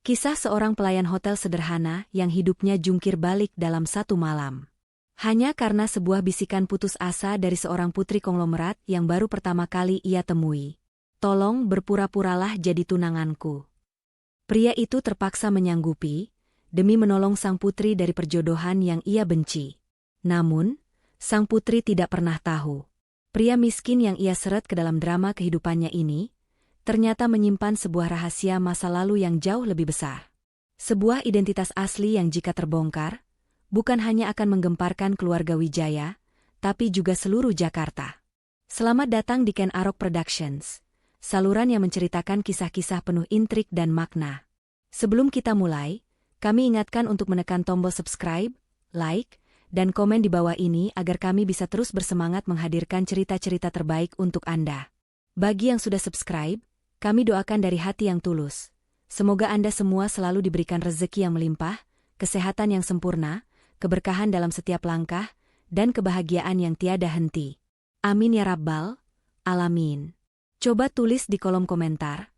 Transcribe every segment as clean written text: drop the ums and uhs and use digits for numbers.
Kisah seorang pelayan hotel sederhana yang hidupnya jungkir balik dalam satu malam. Hanya karena sebuah bisikan putus asa dari seorang putri konglomerat yang baru pertama kali ia temui. "Tolong berpura-puralah jadi tunanganku." Pria itu terpaksa menyanggupi, demi menolong sang putri dari perjodohan yang ia benci. Namun, sang putri tidak pernah tahu. Pria miskin yang ia seret ke dalam drama kehidupannya ini, ternyata menyimpan sebuah rahasia masa lalu yang jauh lebih besar. Sebuah identitas asli yang jika terbongkar, bukan hanya akan menggemparkan keluarga Wijaya, tapi juga seluruh Jakarta. Selamat datang di Ken Arok Productions, saluran yang menceritakan kisah-kisah penuh intrik dan makna. Sebelum kita mulai, kami ingatkan untuk menekan tombol subscribe, like, dan komen di bawah ini agar kami bisa terus bersemangat menghadirkan cerita-cerita terbaik untuk Anda. Bagi yang sudah subscribe, kami doakan dari hati yang tulus. Semoga Anda semua selalu diberikan rezeki yang melimpah, kesehatan yang sempurna, keberkahan dalam setiap langkah, dan kebahagiaan yang tiada henti. Amin ya Rabbal Alamin. Coba tulis di kolom komentar,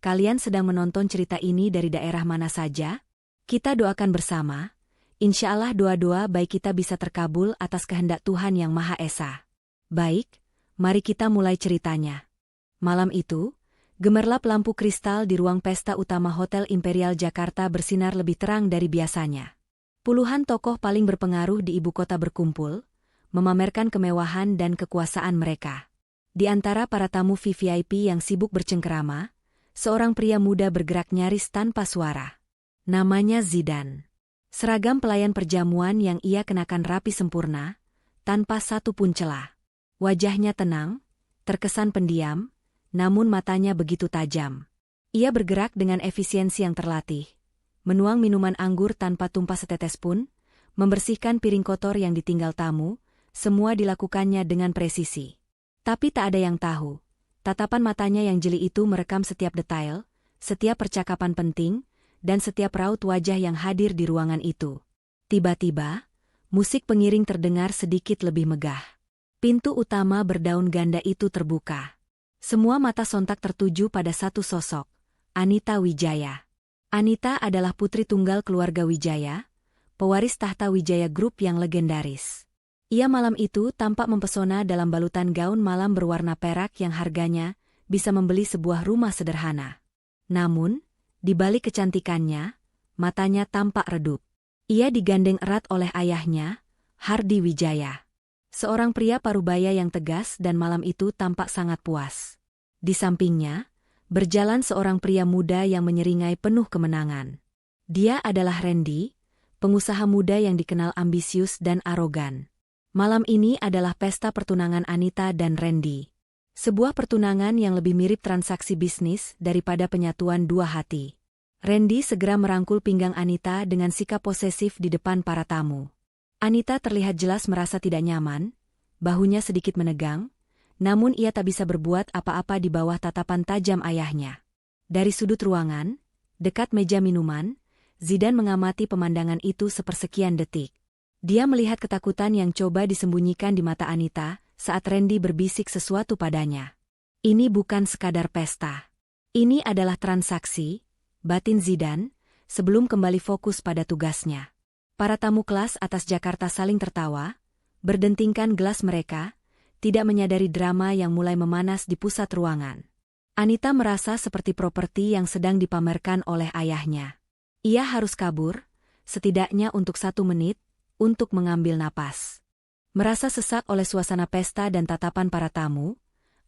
kalian sedang menonton cerita ini dari daerah mana saja? Kita doakan bersama, insya Allah doa-doa baik kita bisa terkabul atas kehendak Tuhan Yang Maha Esa. Baik, mari kita mulai ceritanya. Malam itu, gemerlap lampu kristal di ruang pesta utama Hotel Imperial Jakarta bersinar lebih terang dari biasanya. Puluhan tokoh paling berpengaruh di ibu kota berkumpul, memamerkan kemewahan dan kekuasaan mereka. Di antara para tamu VVIP yang sibuk bercengkerama, seorang pria muda bergerak nyaris tanpa suara. Namanya Zidan. Seragam pelayan perjamuan yang ia kenakan rapi sempurna, tanpa satu pun celah. Wajahnya tenang, terkesan pendiam, namun matanya begitu tajam. Ia bergerak dengan efisiensi yang terlatih, menuang minuman anggur tanpa tumpah setetes pun, membersihkan piring kotor yang ditinggal tamu, semua dilakukannya dengan presisi. Tapi tak ada yang tahu, tatapan matanya yang jeli itu merekam setiap detail, setiap percakapan penting, dan setiap raut wajah yang hadir di ruangan itu. Tiba-tiba, musik pengiring terdengar sedikit lebih megah. Pintu utama berdaun ganda itu terbuka. Semua mata sontak tertuju pada satu sosok, Anita Wijaya. Anita adalah putri tunggal keluarga Wijaya, pewaris tahta Wijaya Group yang legendaris. Ia malam itu tampak mempesona dalam balutan gaun malam berwarna perak yang harganya bisa membeli sebuah rumah sederhana. Namun, di balik kecantikannya, matanya tampak redup. Ia digandeng erat oleh ayahnya, Hardi Wijaya. Seorang pria parubaya yang tegas dan malam itu tampak sangat puas. Di sampingnya, berjalan seorang pria muda yang menyeringai penuh kemenangan. Dia adalah Randy, pengusaha muda yang dikenal ambisius dan arogan. Malam ini adalah pesta pertunangan Anita dan Randy. Sebuah pertunangan yang lebih mirip transaksi bisnis daripada penyatuan dua hati. Randy segera merangkul pinggang Anita dengan sikap posesif di depan para tamu. Anita terlihat jelas merasa tidak nyaman, bahunya sedikit menegang, namun ia tak bisa berbuat apa-apa di bawah tatapan tajam ayahnya. Dari sudut ruangan, dekat meja minuman, Zidan mengamati pemandangan itu sepersekian detik. Dia melihat ketakutan yang coba disembunyikan di mata Anita saat Randy berbisik sesuatu padanya. "Ini bukan sekadar pesta. Ini adalah transaksi," batin Zidan, sebelum kembali fokus pada tugasnya. Para tamu kelas atas Jakarta saling tertawa, berdentingkan gelas mereka, tidak menyadari drama yang mulai memanas di pusat ruangan. Anita merasa seperti properti yang sedang dipamerkan oleh ayahnya. Ia harus kabur, setidaknya untuk 1 menit, untuk mengambil napas. Merasa sesak oleh suasana pesta dan tatapan para tamu,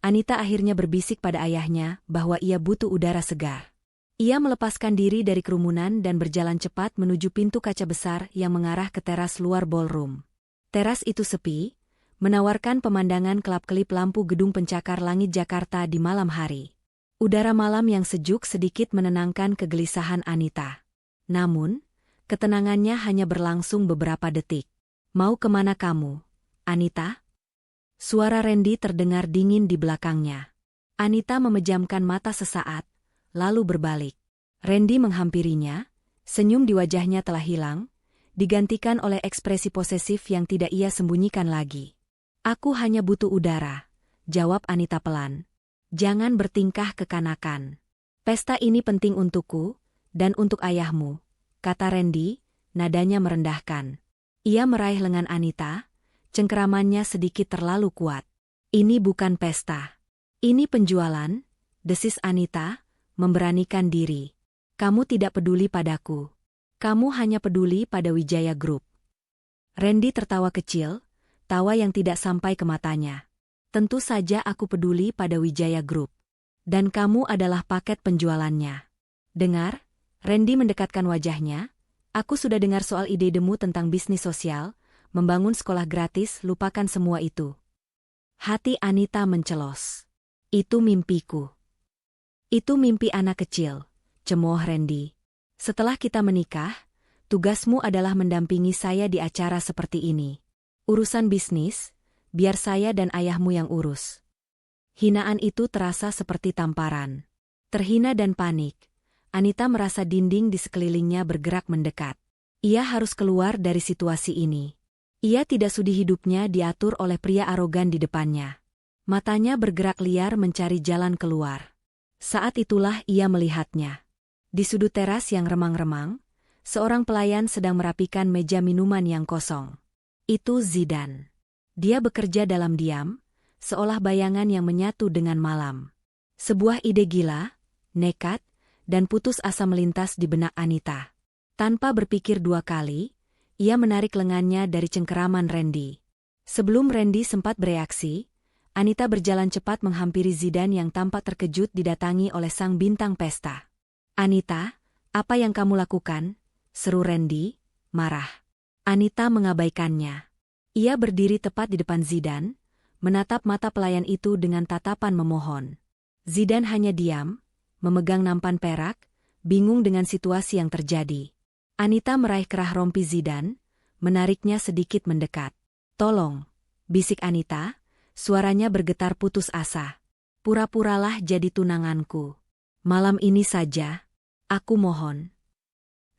Anita akhirnya berbisik pada ayahnya bahwa ia butuh udara segar. Ia melepaskan diri dari kerumunan dan berjalan cepat menuju pintu kaca besar yang mengarah ke teras luar ballroom. Teras itu sepi, menawarkan pemandangan kelap-kelip lampu gedung pencakar langit Jakarta di malam hari. Udara malam yang sejuk sedikit menenangkan kegelisahan Anita. Namun, ketenangannya hanya berlangsung beberapa detik. "Mau kemana kamu, Anita?" Suara Randy terdengar dingin di belakangnya. Anita memejamkan mata sesaat, lalu berbalik. Randy menghampirinya, senyum di wajahnya telah hilang, digantikan oleh ekspresi posesif yang tidak ia sembunyikan lagi. "Aku hanya butuh udara," jawab Anita pelan. "Jangan bertingkah kekanakan. Pesta ini penting untukku, Dan untuk ayahmu, kata Randy, nadanya merendahkan. Ia meraih lengan Anita, cengkeramannya sedikit terlalu kuat. Ini bukan pesta. Ini penjualan, desis Anita, memberanikan diri. Kamu tidak peduli padaku. Kamu hanya peduli pada Wijaya Group. Randy tertawa kecil, tawa yang tidak sampai ke matanya. Tentu saja aku peduli pada Wijaya Group. Dan kamu adalah paket penjualannya. Dengar, Randy mendekatkan wajahnya. Aku sudah dengar soal ide-idemu tentang bisnis sosial, membangun sekolah gratis, lupakan semua itu. Hati Anita mencelos. Itu mimpiku. Itu mimpi anak kecil, cemooh Randy. Setelah kita menikah, tugasmu adalah mendampingi saya di acara seperti ini. Urusan bisnis, biar saya dan ayahmu yang urus. Hinaan itu terasa seperti tamparan. Terhina dan panik, Anita merasa dinding di sekelilingnya bergerak mendekat. Ia harus keluar dari situasi ini. Ia tidak sudi hidupnya diatur oleh pria arogan di depannya. Matanya bergerak liar mencari jalan keluar. Saat itulah ia melihatnya. Di sudut teras yang remang-remang, seorang pelayan sedang merapikan meja minuman yang kosong. Itu Zidane. Dia bekerja dalam diam, seolah bayangan yang menyatu dengan malam. Sebuah ide gila, nekat, dan putus asa melintas di benak Anita. Tanpa berpikir dua kali, ia menarik lengannya dari cengkeraman Randy. Sebelum Randy sempat bereaksi, Anita berjalan cepat menghampiri Zidane yang tampak terkejut didatangi oleh sang bintang pesta. Anita, apa yang kamu lakukan? Seru Randy, marah. Anita mengabaikannya. Ia berdiri tepat di depan Zidane, menatap mata pelayan itu dengan tatapan memohon. Zidane hanya diam, memegang nampan perak, bingung dengan situasi yang terjadi. Anita meraih kerah rompi Zidane, menariknya sedikit mendekat. Tolong, bisik Anita, suaranya bergetar putus asa. Pura-puralah jadi tunanganku. Malam ini saja, aku mohon.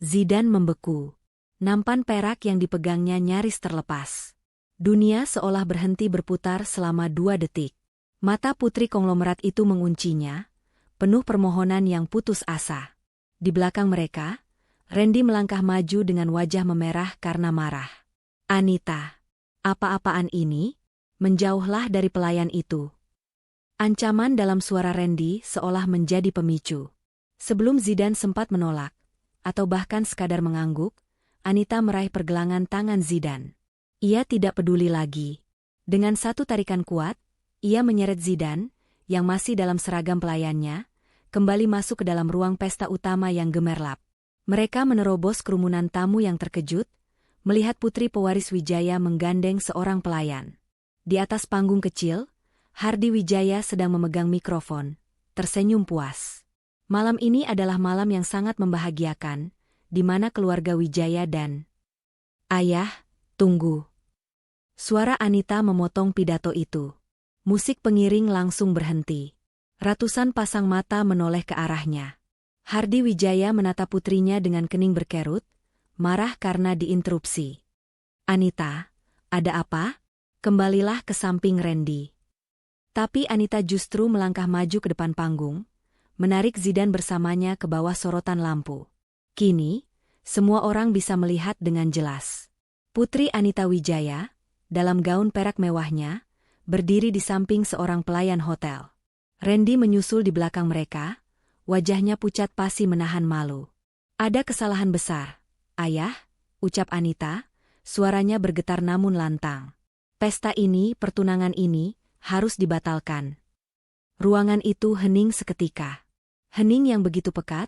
Zidane membeku. Nampan perak yang dipegangnya nyaris terlepas. Dunia seolah berhenti berputar selama 2 detik. Mata putri konglomerat itu menguncinya, penuh permohonan yang putus asa. Di belakang mereka, Randy melangkah maju dengan wajah memerah karena marah. Anita, apa-apaan ini? Menjauhlah dari pelayan itu. Ancaman dalam suara Randy seolah menjadi pemicu. Sebelum Zidane sempat menolak, atau bahkan sekadar mengangguk, Anita meraih pergelangan tangan Zidane. Ia tidak peduli lagi. Dengan satu tarikan kuat, ia menyeret Zidane, yang masih dalam seragam pelayannya, kembali masuk ke dalam ruang pesta utama yang gemerlap. Mereka menerobos kerumunan tamu yang terkejut, melihat putri pewaris Wijaya menggandeng seorang pelayan. Di atas panggung kecil, Hardi Wijaya sedang memegang mikrofon, tersenyum puas. Malam ini adalah malam yang sangat membahagiakan, di mana keluarga Wijaya dan Ayah, tunggu. Suara Anita memotong pidato itu. Musik pengiring langsung berhenti. Ratusan pasang mata menoleh ke arahnya. Hardi Wijaya menatap putrinya dengan kening berkerut, marah karena diinterupsi. Anita, ada apa? Kembalilah ke samping Randy. Tapi Anita justru melangkah maju ke depan panggung, menarik Zidane bersamanya ke bawah sorotan lampu. Kini, semua orang bisa melihat dengan jelas. Putri Anita Wijaya, dalam gaun perak mewahnya, berdiri di samping seorang pelayan hotel. Randy menyusul di belakang mereka, wajahnya pucat pasi menahan malu. Ada kesalahan besar, Ayah, ucap Anita, suaranya bergetar namun lantang. Pesta ini, pertunangan ini, harus dibatalkan. Ruangan itu hening seketika. Hening yang begitu pekat,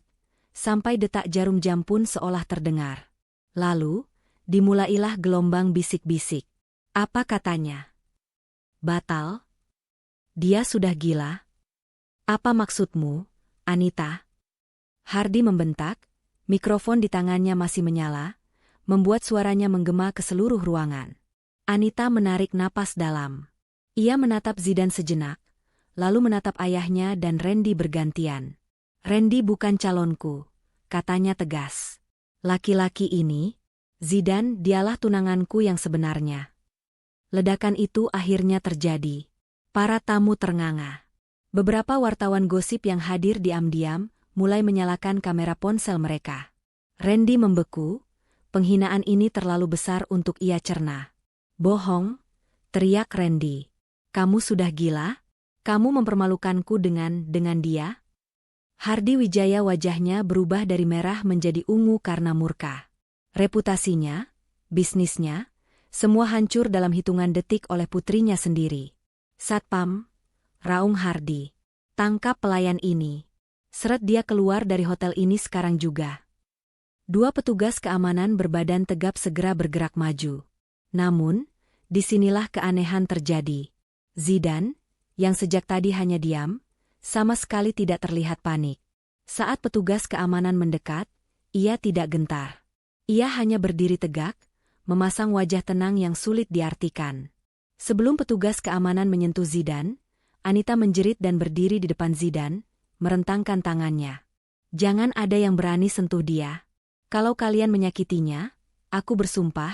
sampai detak jarum jam pun seolah terdengar. Lalu, dimulailah gelombang bisik-bisik. Apa katanya? Batal? Dia sudah gila? Apa maksudmu, Anita? Hardi membentak, mikrofon di tangannya masih menyala, membuat suaranya menggema ke seluruh ruangan. Anita menarik napas dalam. Ia menatap Zidane sejenak, lalu menatap ayahnya dan Randy bergantian. Randy bukan calonku, katanya tegas. Laki-laki ini, Zidane, dialah tunanganku yang sebenarnya. Ledakan itu akhirnya terjadi. Para tamu ternganga. Beberapa wartawan gosip yang hadir diam-diam mulai menyalakan kamera ponsel mereka. Randy membeku, penghinaan ini terlalu besar untuk ia cerna. Bohong, teriak Randy. Kamu sudah gila? Kamu mempermalukanku dengan dia? Hardi Wijaya wajahnya berubah dari merah menjadi ungu karena murka. Reputasinya, bisnisnya, semua hancur dalam hitungan detik oleh putrinya sendiri. Satpam, raung Hardi. Tangkap pelayan ini. Seret dia keluar dari hotel ini sekarang juga. Dua petugas keamanan berbadan tegap segera bergerak maju. Namun, disinilah keanehan terjadi. Zidan, yang sejak tadi hanya diam, sama sekali tidak terlihat panik. Saat petugas keamanan mendekat, ia tidak gentar. Ia hanya berdiri tegak, memasang wajah tenang yang sulit diartikan. Sebelum petugas keamanan menyentuh Zidan, Anita menjerit dan berdiri di depan Zidan, merentangkan tangannya. Jangan ada yang berani sentuh dia. Kalau kalian menyakitinya, aku bersumpah,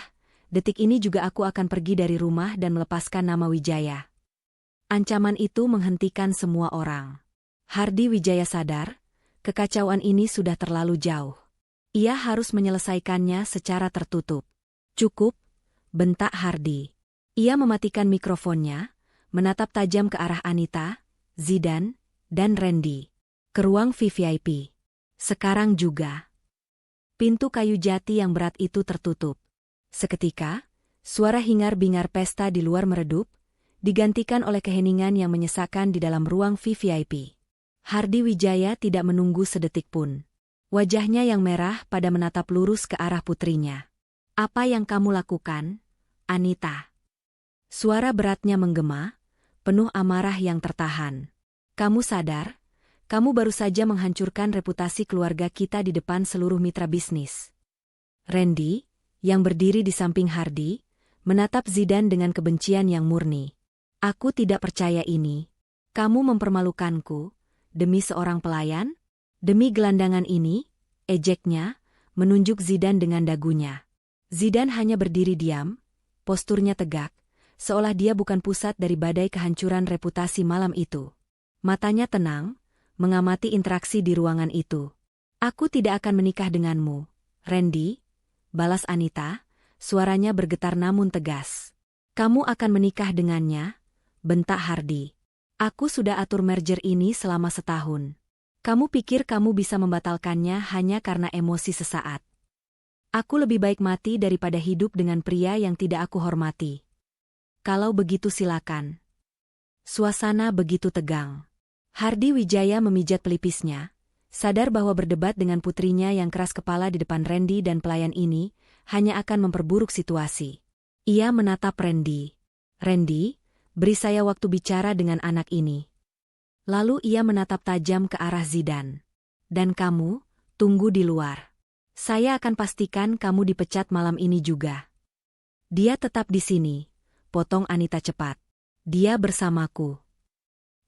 detik ini juga aku akan pergi dari rumah dan melepaskan nama Wijaya. Ancaman itu menghentikan semua orang. Hardi Wijaya sadar, kekacauan ini sudah terlalu jauh. Ia harus menyelesaikannya secara tertutup. Cukup, bentak Hardi. Ia mematikan mikrofonnya, menatap tajam ke arah Anita, Zidan, dan Randy. Ke ruang VVIP. Sekarang juga. Pintu kayu jati yang berat itu tertutup. Seketika, suara hingar-bingar pesta di luar meredup, digantikan oleh keheningan yang menyesakkan di dalam ruang VVIP. Hardi Wijaya tidak menunggu sedetik pun. Wajahnya yang merah pada menatap lurus ke arah putrinya. Apa yang kamu lakukan, Anita? Suara beratnya menggema, penuh amarah yang tertahan. Kamu sadar? Kamu baru saja menghancurkan reputasi keluarga kita di depan seluruh mitra bisnis. Randy, yang berdiri di samping Hardi, menatap Zidan dengan kebencian yang murni. Aku tidak percaya ini. Kamu mempermalukanku, demi seorang pelayan? Demi gelandangan ini? Ejeknya, menunjuk Zidan dengan dagunya. Zidan hanya berdiri diam, posturnya tegak, seolah dia bukan pusat dari badai kehancuran reputasi malam itu. Matanya tenang, mengamati interaksi di ruangan itu. Aku tidak akan menikah denganmu, Randy, balas Anita, suaranya bergetar namun tegas. Kamu akan menikah dengannya, bentak Hardi. Aku sudah atur merger ini selama setahun. Kamu pikir kamu bisa membatalkannya hanya karena emosi sesaat? Aku lebih baik mati daripada hidup dengan pria yang tidak aku hormati. Kalau begitu silakan. Suasana begitu tegang. Hardi Wijaya memijat pelipisnya, sadar bahwa berdebat dengan putrinya yang keras kepala di depan Randy dan pelayan ini hanya akan memperburuk situasi. Ia menatap Randy. Randy, beri saya waktu bicara dengan anak ini. Lalu ia menatap tajam ke arah Zidan. Dan kamu, tunggu di luar. Saya akan pastikan kamu dipecat malam ini juga. Dia tetap di sini, potong Anita cepat. Dia bersamaku.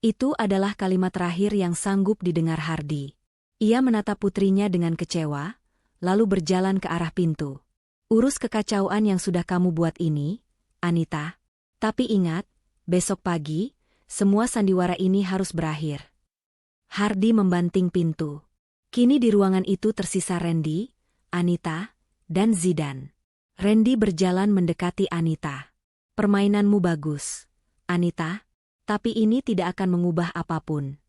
Itu adalah kalimat terakhir yang sanggup didengar Hardi. Ia menatap putrinya dengan kecewa, lalu berjalan ke arah pintu. Urus kekacauan yang sudah kamu buat ini, Anita. Tapi ingat, besok pagi, semua sandiwara ini harus berakhir. Hardi membanting pintu. Kini di ruangan itu tersisa Randy, Anita, dan Zidan. Randy berjalan mendekati Anita. Permainanmu bagus, Anita, tapi ini tidak akan mengubah apapun.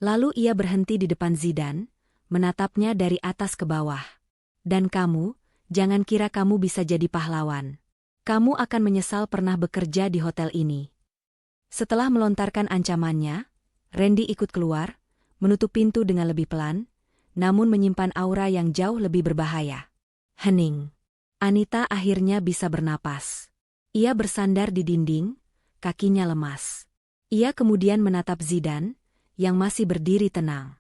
Lalu ia berhenti di depan Zidan, menatapnya dari atas ke bawah. Dan kamu, jangan kira kamu bisa jadi pahlawan. Kamu akan menyesal pernah bekerja di hotel ini. Setelah melontarkan ancamannya, Randy ikut keluar, menutup pintu dengan lebih pelan, namun menyimpan aura yang jauh lebih berbahaya. Hening. Anita akhirnya bisa bernapas. Ia bersandar di dinding, kakinya lemas. Ia kemudian menatap Zidan, yang masih berdiri tenang.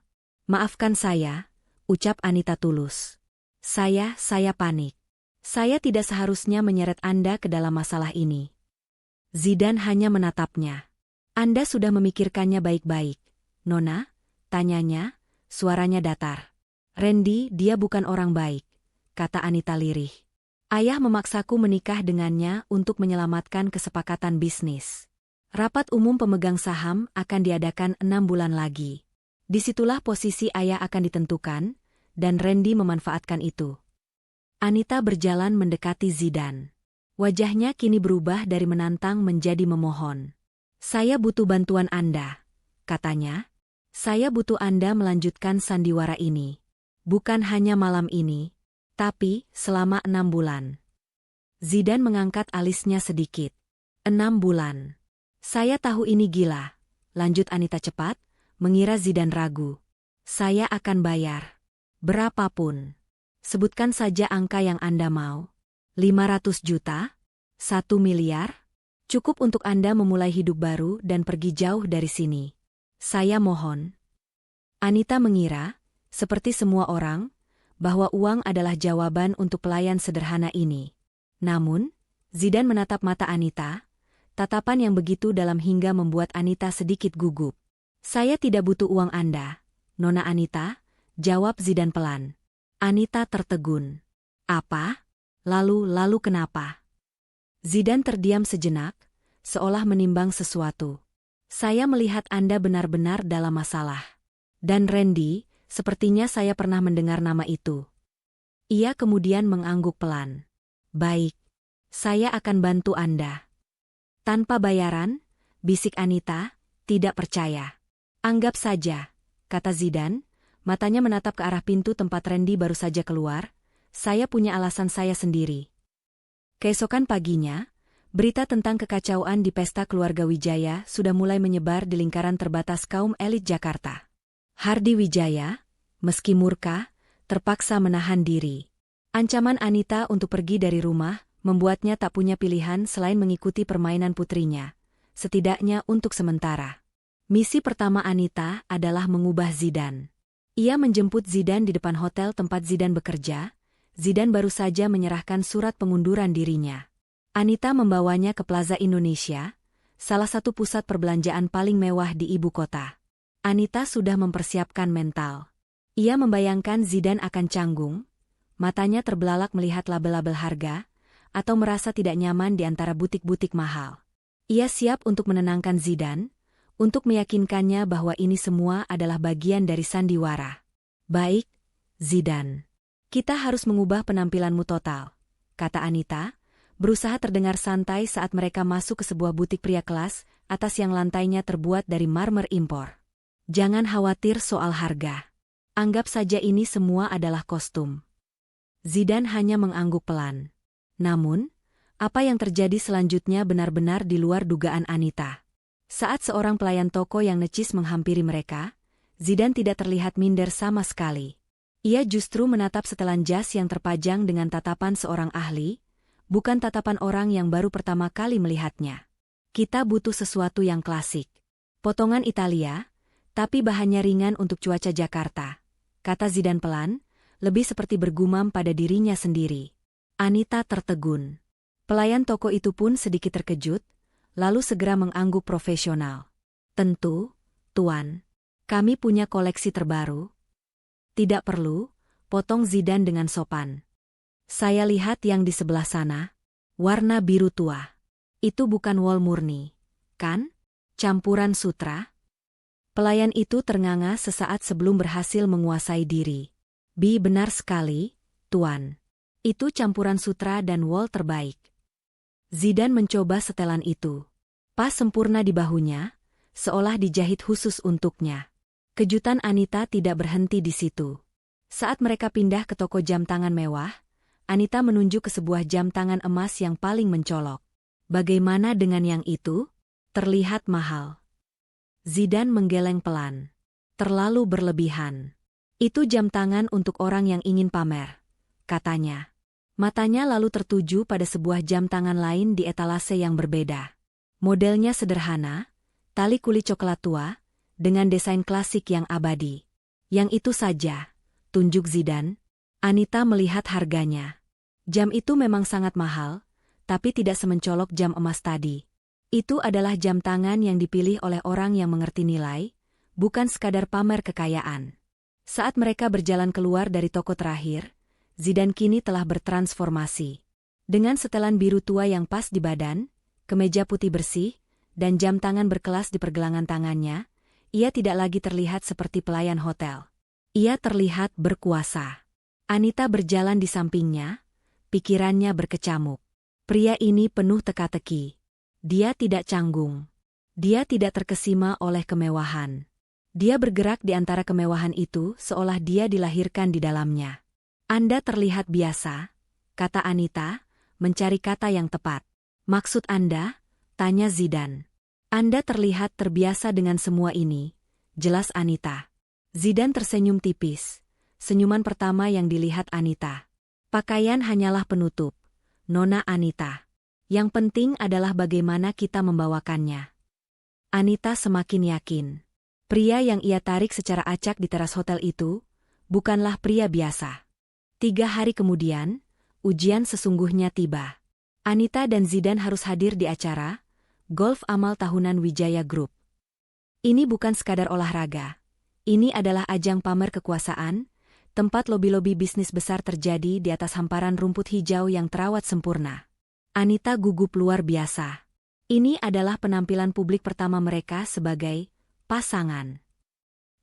Maafkan saya, ucap Anita tulus. Saya panik. Saya tidak seharusnya menyeret Anda ke dalam masalah ini. Zidan hanya menatapnya. Anda sudah memikirkannya baik-baik, Nona? Tanyanya, suaranya datar. Randy, dia bukan orang baik, kata Anita lirih. Ayah memaksaku menikah dengannya untuk menyelamatkan kesepakatan bisnis. Rapat umum pemegang saham akan diadakan 6 bulan lagi. Disitulah posisi ayah akan ditentukan, dan Randy memanfaatkan itu. Anita berjalan mendekati Zidane. Wajahnya kini berubah dari menantang menjadi memohon. "Saya butuh bantuan Anda," katanya. "Saya butuh Anda melanjutkan sandiwara ini. Bukan hanya malam ini, tapi selama 6 bulan. Zidane mengangkat alisnya sedikit. 6 bulan. "Saya tahu ini gila," lanjut Anita cepat, mengira Zidane ragu. "Saya akan bayar. Berapapun. Sebutkan saja angka yang Anda mau. 500 juta? 1 miliar? Cukup untuk Anda memulai hidup baru dan pergi jauh dari sini. Saya mohon." Anita mengira, seperti semua orang, bahwa uang adalah jawaban untuk pelayan sederhana ini. Namun, Zidane menatap mata Anita, tatapan yang begitu dalam hingga membuat Anita sedikit gugup. "Saya tidak butuh uang Anda, Nona Anita," jawab Zidane pelan. Anita tertegun. "Apa? Lalu kenapa?" Zidane terdiam sejenak, seolah menimbang sesuatu. "Saya melihat Anda benar-benar dalam masalah. Dan Randy, sepertinya saya pernah mendengar nama itu." Ia kemudian mengangguk pelan. "Baik. Saya akan bantu Anda." "Tanpa bayaran?" bisik Anita, tidak percaya. "Anggap saja," kata Zidane, matanya menatap ke arah pintu tempat Randy baru saja keluar. "Saya punya alasan saya sendiri." Keesokan paginya, berita tentang kekacauan di pesta keluarga Wijaya sudah mulai menyebar di lingkaran terbatas kaum elit Jakarta. Hardi Wijaya, meski murka, terpaksa menahan diri. Ancaman Anita untuk pergi dari rumah membuatnya tak punya pilihan selain mengikuti permainan putrinya, setidaknya untuk sementara. Misi pertama Anita adalah mengubah Zidane. Ia menjemput Zidane di depan hotel tempat Zidane bekerja. Zidane baru saja menyerahkan surat pengunduran dirinya. Anita membawanya ke Plaza Indonesia, salah satu pusat perbelanjaan paling mewah di ibu kota. Anita sudah mempersiapkan mental. Ia membayangkan Zidane akan canggung, matanya terbelalak melihat label-label harga, atau merasa tidak nyaman di antara butik-butik mahal. Ia siap untuk menenangkan Zidane, untuk meyakinkannya bahwa ini semua adalah bagian dari sandiwara. "Baik, Zidane. Kita harus mengubah penampilanmu total," kata Anita, berusaha terdengar santai saat mereka masuk ke sebuah butik pria kelas atas yang lantainya terbuat dari marmer impor. "Jangan khawatir soal harga. Anggap saja ini semua adalah kostum." Zidane hanya mengangguk pelan. Namun, apa yang terjadi selanjutnya benar-benar di luar dugaan Anita. Saat seorang pelayan toko yang necis menghampiri mereka, Zidane tidak terlihat minder sama sekali. Ia justru menatap setelan jas yang terpajang dengan tatapan seorang ahli, bukan tatapan orang yang baru pertama kali melihatnya. "Kita butuh sesuatu yang klasik. Potongan Italia, tapi bahannya ringan untuk cuaca Jakarta," kata Zidane pelan, lebih seperti bergumam pada dirinya sendiri. Anita tertegun. Pelayan toko itu pun sedikit terkejut, lalu segera mengangguk profesional. "Tentu, Tuan. Kami punya koleksi terbaru." "Tidak perlu," potong Zidane dengan sopan. "Saya lihat yang di sebelah sana. Warna biru tua. Itu bukan wol murni, kan? Campuran sutra?" Pelayan itu ternganga sesaat sebelum berhasil menguasai diri. Benar sekali, Tuan. Itu campuran sutra dan wol terbaik." Zidane mencoba setelan itu. Pas sempurna di bahunya, seolah dijahit khusus untuknya. Kejutan Anita tidak berhenti di situ. Saat mereka pindah ke toko jam tangan mewah, Anita menunjuk ke sebuah jam tangan emas yang paling mencolok. "Bagaimana dengan yang itu? Terlihat mahal." Zidane menggeleng pelan. "Terlalu berlebihan. Itu jam tangan untuk orang yang ingin pamer," katanya. Matanya lalu tertuju pada sebuah jam tangan lain di etalase yang berbeda. Modelnya sederhana, tali kulit coklat tua, dengan desain klasik yang abadi. "Yang itu saja," tunjuk Zidane. Anita melihat harganya. Jam itu memang sangat mahal, tapi tidak semencolok jam emas tadi. Itu adalah jam tangan yang dipilih oleh orang yang mengerti nilai, bukan sekadar pamer kekayaan. Saat mereka berjalan keluar dari toko terakhir, Zidane kini telah bertransformasi. Dengan setelan biru tua yang pas di badan, kemeja putih bersih, dan jam tangan berkelas di pergelangan tangannya, ia tidak lagi terlihat seperti pelayan hotel. Ia terlihat berkuasa. Anita berjalan di sampingnya, pikirannya berkecamuk. Pria ini penuh teka-teki. Dia tidak canggung. Dia tidak terkesima oleh kemewahan. Dia bergerak di antara kemewahan itu seolah dia dilahirkan di dalamnya. Anda terlihat biasa, kata Anita, mencari kata yang tepat. Maksud Anda? Tanya Zidane. Anda terlihat terbiasa dengan semua ini, jelas Anita. Zidane tersenyum tipis, senyuman pertama yang dilihat Anita. Pakaian hanyalah penutup, Nona Anita. Yang penting adalah bagaimana kita membawakannya. Anita semakin yakin. Pria yang ia tarik secara acak di teras hotel itu, bukanlah pria biasa. 3 hari kemudian, ujian sesungguhnya tiba. Anita dan Zidane harus hadir di acara Golf Amal Tahunan Wijaya Group. Ini bukan sekadar olahraga. Ini adalah ajang pamer kekuasaan, tempat lobi-lobi bisnis besar terjadi di atas hamparan rumput hijau yang terawat sempurna. Anita gugup luar biasa. Ini adalah penampilan publik pertama mereka sebagai pasangan.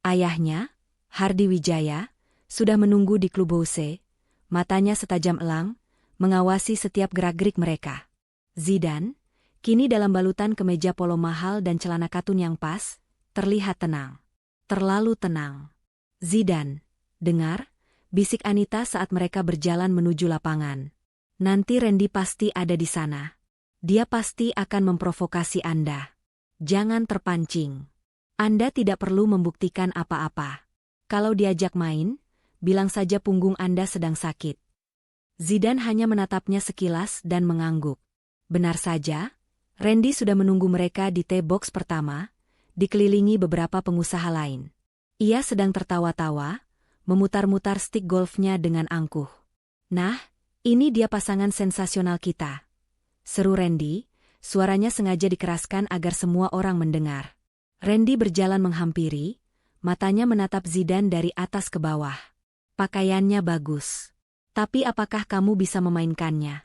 Ayahnya, Hardi Wijaya, sudah menunggu di klub Bose, matanya setajam elang, mengawasi setiap gerak-gerik mereka. Zidane, kini dalam balutan kemeja polo mahal dan celana katun yang pas, terlihat tenang. Terlalu tenang. Zidane, dengar, bisik Anita saat mereka berjalan menuju lapangan. Nanti Randy pasti ada di sana. Dia pasti akan memprovokasi Anda. Jangan terpancing. Anda tidak perlu membuktikan apa-apa. Kalau diajak main, bilang saja punggung Anda sedang sakit. Zidane hanya menatapnya sekilas dan mengangguk. Benar saja, Randy sudah menunggu mereka di T-box pertama, dikelilingi beberapa pengusaha lain. Ia sedang tertawa-tawa, memutar-mutar stik golfnya dengan angkuh. Nah, ini dia pasangan sensasional kita. Seru Randy, suaranya sengaja dikeraskan agar semua orang mendengar. Randy berjalan menghampiri, matanya menatap Zidane dari atas ke bawah. Pakaiannya bagus. Tapi apakah kamu bisa memainkannya?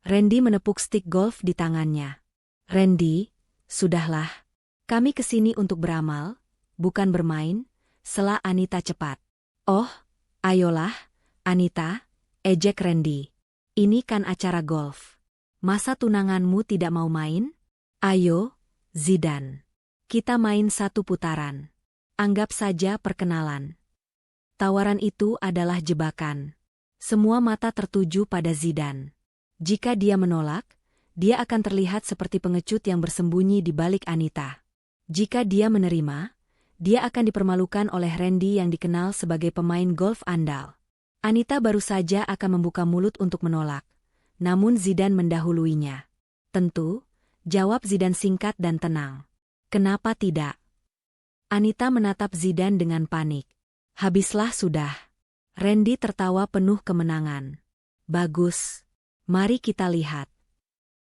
Randy menepuk stik golf di tangannya. Randy, sudahlah. Kami kesini untuk beramal, bukan bermain, sela Anita cepat. Oh, ayolah, Anita, ejek Randy. Ini kan acara golf. Masa tunanganmu tidak mau main? Ayo, Zidane. Kita main 1 putaran. Anggap saja perkenalan. Tawaran itu adalah jebakan. Semua mata tertuju pada Zidane. Jika dia menolak, dia akan terlihat seperti pengecut yang bersembunyi di balik Anita. Jika dia menerima, dia akan dipermalukan oleh Randy yang dikenal sebagai pemain golf andal. Anita baru saja akan membuka mulut untuk menolak, namun Zidane mendahuluinya. Tentu, jawab Zidane singkat dan tenang. Kenapa tidak? Anita menatap Zidane dengan panik. Habislah sudah. Randy tertawa penuh kemenangan. Bagus. Mari kita lihat.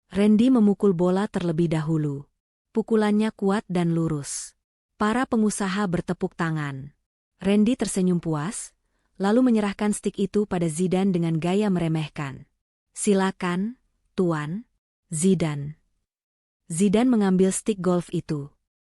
Randy memukul bola terlebih dahulu. Pukulannya kuat dan lurus. Para pengusaha bertepuk tangan. Randy tersenyum puas, lalu menyerahkan stik itu pada Zidane dengan gaya meremehkan. Silakan, Tuan. Zidane. Zidane mengambil stik golf itu.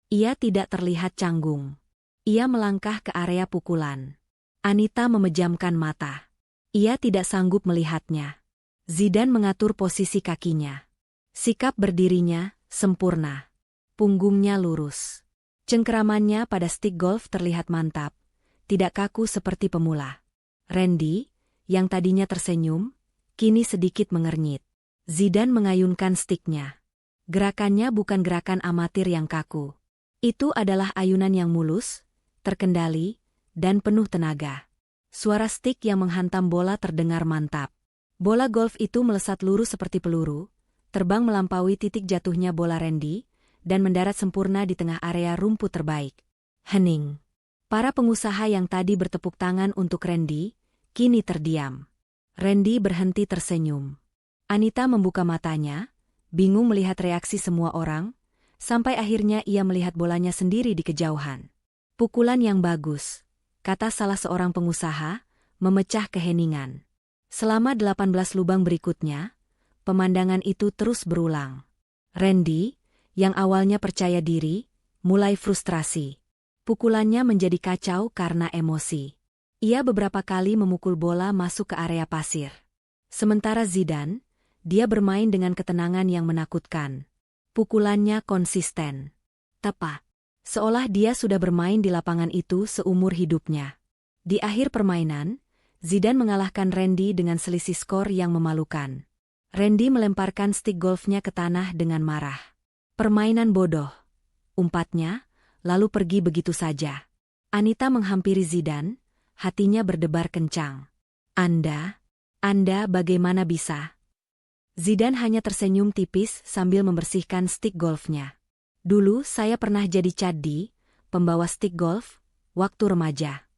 Ia tidak terlihat canggung. Ia melangkah ke area pukulan. Anita memejamkan mata. Ia tidak sanggup melihatnya. Zidane mengatur posisi kakinya. Sikap berdirinya sempurna. Punggungnya lurus. Cengkeramannya pada stik golf terlihat mantap, tidak kaku seperti pemula. Randy, yang tadinya tersenyum, kini sedikit mengernyit. Zidane mengayunkan stiknya. Gerakannya bukan gerakan amatir yang kaku. Itu adalah ayunan yang mulus, terkendali, dan penuh tenaga. Suara stik yang menghantam bola terdengar mantap. Bola golf itu melesat lurus seperti peluru, terbang melampaui titik jatuhnya bola Randy, dan mendarat sempurna di tengah area rumput terbaik. Hening. Para pengusaha yang tadi bertepuk tangan untuk Randy, kini terdiam. Randy berhenti tersenyum. Anita membuka matanya, bingung melihat reaksi semua orang, sampai akhirnya ia melihat bolanya sendiri di kejauhan. Pukulan yang bagus, kata salah seorang pengusaha, memecah keheningan. Selama 18 lubang berikutnya, pemandangan itu terus berulang. Randy, yang awalnya percaya diri, mulai frustrasi. Pukulannya menjadi kacau karena emosi. Ia beberapa kali memukul bola masuk ke area pasir. Sementara Zidane, dia bermain dengan ketenangan yang menakutkan. Pukulannya konsisten, tepat, seolah dia sudah bermain di lapangan itu seumur hidupnya. Di akhir permainan, Zidane mengalahkan Randy dengan selisih skor yang memalukan. Randy melemparkan stik golfnya ke tanah dengan marah. Permainan bodoh, umpatnya, lalu pergi begitu saja. Anita menghampiri Zidane, hatinya berdebar kencang. Anda bagaimana bisa? Zidane hanya tersenyum tipis sambil membersihkan stik golfnya. Dulu saya pernah jadi caddi, pembawa stik golf, waktu remaja.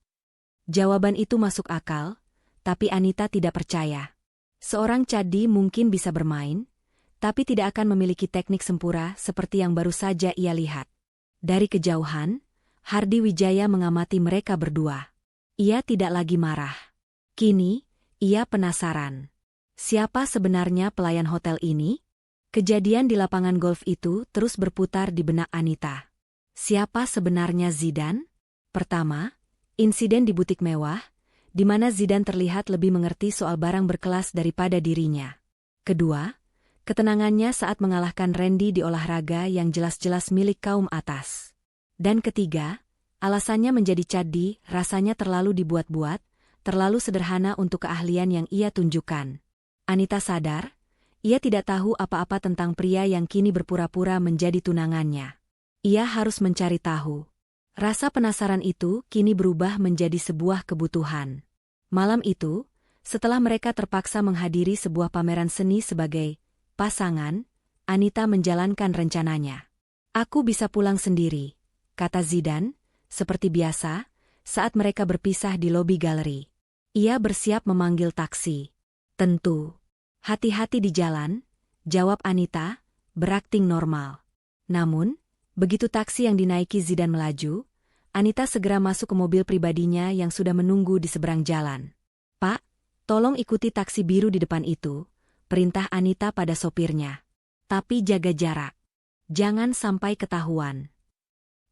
Jawaban itu masuk akal, tapi Anita tidak percaya. Seorang caddi mungkin bisa bermain, tapi tidak akan memiliki teknik sempurna seperti yang baru saja ia lihat. Dari kejauhan, Hardi Wijaya mengamati mereka berdua. Ia tidak lagi marah. Kini, ia penasaran. Siapa sebenarnya pelayan hotel ini? Kejadian di lapangan golf itu terus berputar di benak Anita. Siapa sebenarnya Zidane? Pertama, insiden di butik mewah, di mana Zidane terlihat lebih mengerti soal barang berkelas daripada dirinya. Kedua, ketenangannya saat mengalahkan Randy di olahraga yang jelas-jelas milik kaum atas. Dan ketiga, alasannya menjadi caddi rasanya terlalu dibuat-buat, terlalu sederhana untuk keahlian yang ia tunjukkan. Anita sadar, ia tidak tahu apa-apa tentang pria yang kini berpura-pura menjadi tunangannya. Ia harus mencari tahu. Rasa penasaran itu kini berubah menjadi sebuah kebutuhan. Malam itu, setelah mereka terpaksa menghadiri sebuah pameran seni sebagai pasangan, Anita menjalankan rencananya. Aku bisa pulang sendiri, kata Zidane, seperti biasa, saat mereka berpisah di lobi galeri. Ia bersiap memanggil taksi. Tentu. Hati-hati di jalan, jawab Anita, berakting normal. Namun, begitu taksi yang dinaiki Zidane melaju, Anita segera masuk ke mobil pribadinya yang sudah menunggu di seberang jalan. Pak, tolong ikuti taksi biru di depan itu, perintah Anita pada sopirnya. Tapi jaga jarak. Jangan sampai ketahuan.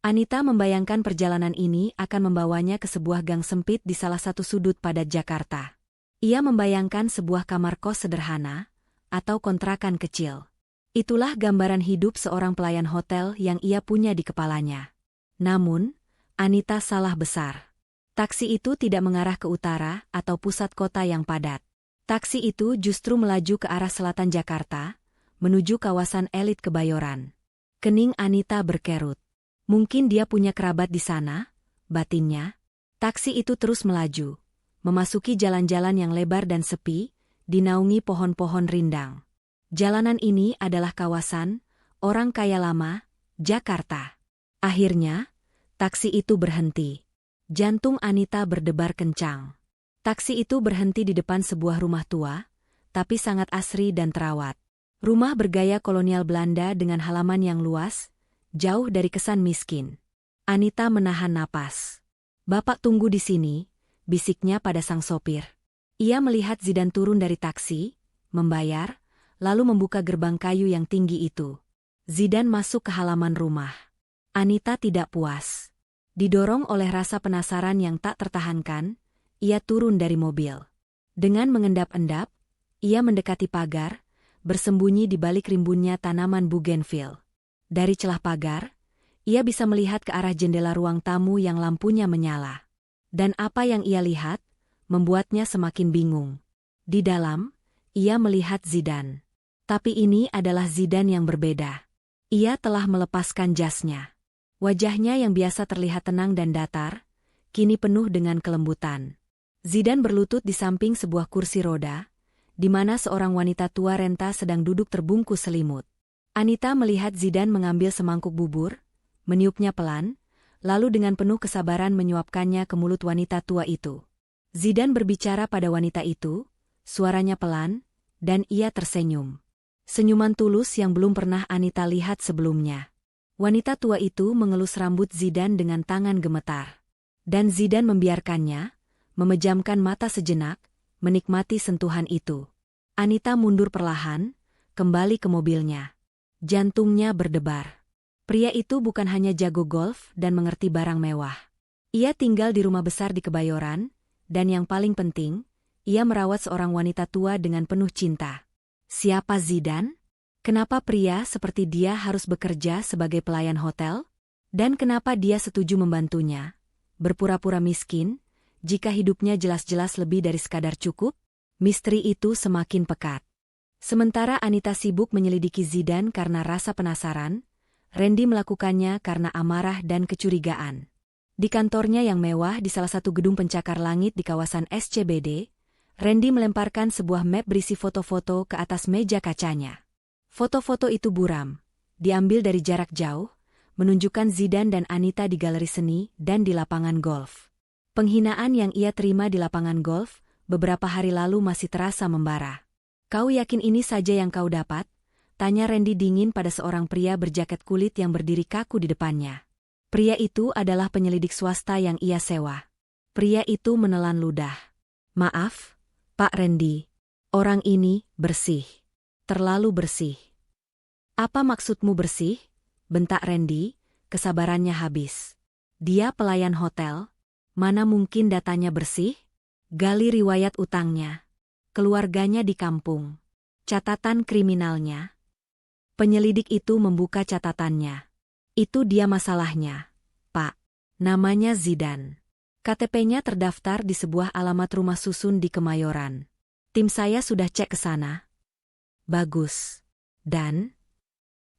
Anita membayangkan perjalanan ini akan membawanya ke sebuah gang sempit di salah satu sudut padat Jakarta. Ia membayangkan sebuah kamar kos sederhana, atau kontrakan kecil. Itulah gambaran hidup seorang pelayan hotel yang ia punya di kepalanya. Namun, Anita salah besar. Taksi itu tidak mengarah ke utara atau pusat kota yang padat. Taksi itu justru melaju ke arah selatan Jakarta, menuju kawasan elit Kebayoran. Kening Anita berkerut. Mungkin dia punya kerabat di sana, batinnya. Taksi itu terus melaju, memasuki jalan-jalan yang lebar dan sepi, dinaungi pohon-pohon rindang. Jalanan ini adalah kawasan orang kaya lama, Jakarta. Akhirnya, taksi itu berhenti. Jantung Anita berdebar kencang. Taksi itu berhenti di depan sebuah rumah tua, tapi sangat asri dan terawat. Rumah bergaya kolonial Belanda dengan halaman yang luas, jauh dari kesan miskin. Anita menahan napas. Bapak tunggu di sini, bisiknya pada sang sopir. Ia melihat Zidane turun dari taksi, membayar, lalu membuka gerbang kayu yang tinggi itu. Zidane masuk ke halaman rumah. Anita tidak puas. Didorong oleh rasa penasaran yang tak tertahankan, ia turun dari mobil. Dengan mengendap-endap, ia mendekati pagar, bersembunyi di balik rimbunnya tanaman bougainville. Dari celah pagar, ia bisa melihat ke arah jendela ruang tamu yang lampunya menyala. Dan apa yang ia lihat, membuatnya semakin bingung. Di dalam, ia melihat Zidane. Tapi ini adalah Zidane yang berbeda. Ia telah melepaskan jasnya. Wajahnya yang biasa terlihat tenang dan datar, kini penuh dengan kelembutan. Zidane berlutut di samping sebuah kursi roda, di mana seorang wanita tua renta sedang duduk terbungkus selimut. Anita melihat Zidane mengambil semangkuk bubur, meniupnya pelan, lalu dengan penuh kesabaran menyuapkannya ke mulut wanita tua itu. Zidane berbicara pada wanita itu, suaranya pelan, dan ia tersenyum. Senyuman tulus yang belum pernah Anita lihat sebelumnya. Wanita tua itu mengelus rambut Zidane dengan tangan gemetar. Dan Zidane membiarkannya, memejamkan mata sejenak, menikmati sentuhan itu. Anita mundur perlahan, kembali ke mobilnya. Jantungnya berdebar. Pria itu bukan hanya jago golf dan mengerti barang mewah. Ia tinggal di rumah besar di Kebayoran, dan yang paling penting, ia merawat seorang wanita tua dengan penuh cinta. Siapa Zidane? Kenapa pria seperti dia harus bekerja sebagai pelayan hotel? Dan kenapa dia setuju membantunya? Berpura-pura miskin, jika hidupnya jelas-jelas lebih dari sekadar cukup? Misteri itu semakin pekat. Sementara Anita sibuk menyelidiki Zidane karena rasa penasaran, Randy melakukannya karena amarah dan kecurigaan. Di kantornya yang mewah di salah satu gedung pencakar langit di kawasan SCBD, Randy melemparkan sebuah map berisi foto-foto ke atas meja kacanya. Foto-foto itu buram, diambil dari jarak jauh, menunjukkan Zidane dan Anita di galeri seni dan di lapangan golf. Penghinaan yang ia terima di lapangan golf beberapa hari lalu masih terasa membara. "Kau yakin ini saja yang kau dapat?" tanya Randy dingin pada seorang pria berjaket kulit yang berdiri kaku di depannya. Pria itu adalah penyelidik swasta yang ia sewa. Pria itu menelan ludah. "Maaf, Pak Randy. Orang ini bersih. Terlalu bersih." "Apa maksudmu bersih?" bentak Randy, kesabarannya habis. "Dia pelayan hotel. Mana mungkin datanya bersih? Gali riwayat utangnya. Keluarganya di kampung. Catatan kriminalnya." Penyelidik itu membuka catatannya. "Itu dia masalahnya, Pak. Namanya Zidane. KTP-nya terdaftar di sebuah alamat rumah susun di Kemayoran. Tim saya sudah cek ke sana." "Bagus. Dan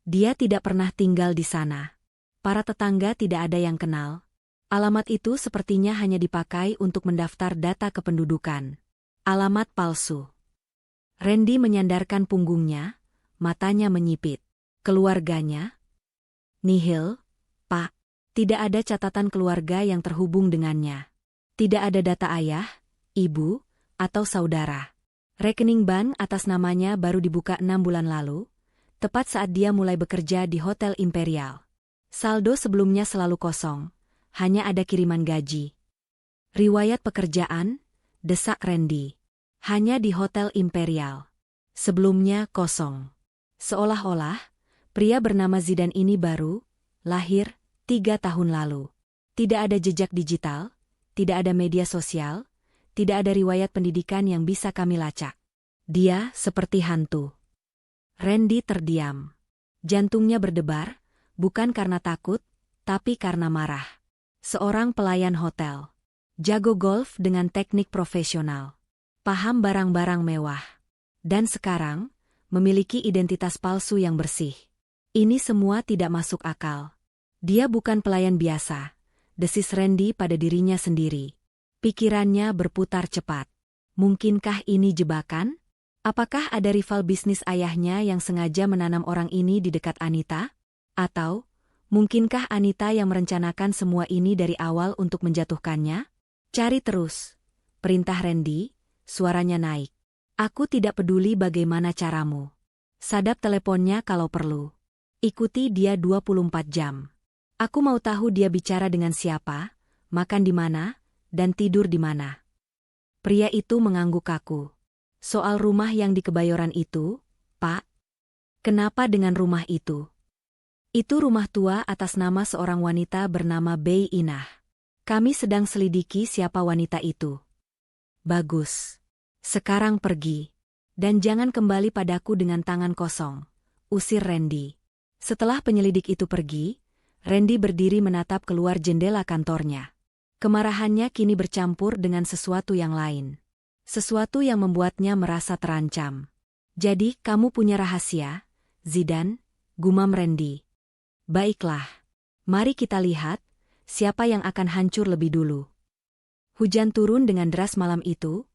dia tidak pernah tinggal di sana. Para tetangga tidak ada yang kenal. Alamat itu sepertinya hanya dipakai untuk mendaftar data kependudukan. Alamat palsu." Randy menyandarkan punggungnya, matanya menyipit. "Keluarganya?" "Nihil, Pak. Tidak ada catatan keluarga yang terhubung dengannya. Tidak ada data ayah, ibu, atau saudara. Rekening bank atas namanya baru dibuka 6 bulan lalu, tepat saat dia mulai bekerja di Hotel Imperial. Saldo sebelumnya selalu kosong, hanya ada kiriman gaji." "Riwayat pekerjaan?" desak Randy. "Hanya di Hotel Imperial. Sebelumnya kosong." Seolah-olah, pria bernama Zidane ini baru lahir 3 tahun lalu. Tidak ada jejak digital, tidak ada media sosial, tidak ada riwayat pendidikan yang bisa kami lacak. Dia seperti hantu. Randy terdiam. Jantungnya berdebar, bukan karena takut, tapi karena marah. Seorang pelayan hotel. Jago golf dengan teknik profesional. Paham barang-barang mewah. Dan sekarang, memiliki identitas palsu yang bersih. Ini semua tidak masuk akal. Dia bukan pelayan biasa, desis Randy pada dirinya sendiri. Pikirannya berputar cepat. Mungkinkah ini jebakan? Apakah ada rival bisnis ayahnya yang sengaja menanam orang ini di dekat Anita? Atau, mungkinkah Anita yang merencanakan semua ini dari awal untuk menjatuhkannya? "Cari terus," perintah Randy, suaranya naik. "Aku tidak peduli bagaimana caramu. Sadap teleponnya kalau perlu. Ikuti dia 24 jam. Aku mau tahu dia bicara dengan siapa, makan di mana, dan tidur di mana." Pria itu mengangguk kaku. "Soal rumah yang di Kebayoran itu, Pak? Kenapa dengan rumah itu?" "Itu rumah tua atas nama seorang wanita bernama Bei Inah. Kami sedang selidiki siapa wanita itu." "Bagus. Sekarang pergi. Dan jangan kembali padaku dengan tangan kosong," usir Randy. Setelah penyelidik itu pergi, Randy berdiri menatap keluar jendela kantornya. Kemarahannya kini bercampur dengan sesuatu yang lain. Sesuatu yang membuatnya merasa terancam. "Jadi kamu punya rahasia, Zidane?" gumam Randy. "Baiklah. Mari kita lihat, siapa yang akan hancur lebih dulu." Hujan turun dengan deras malam itu,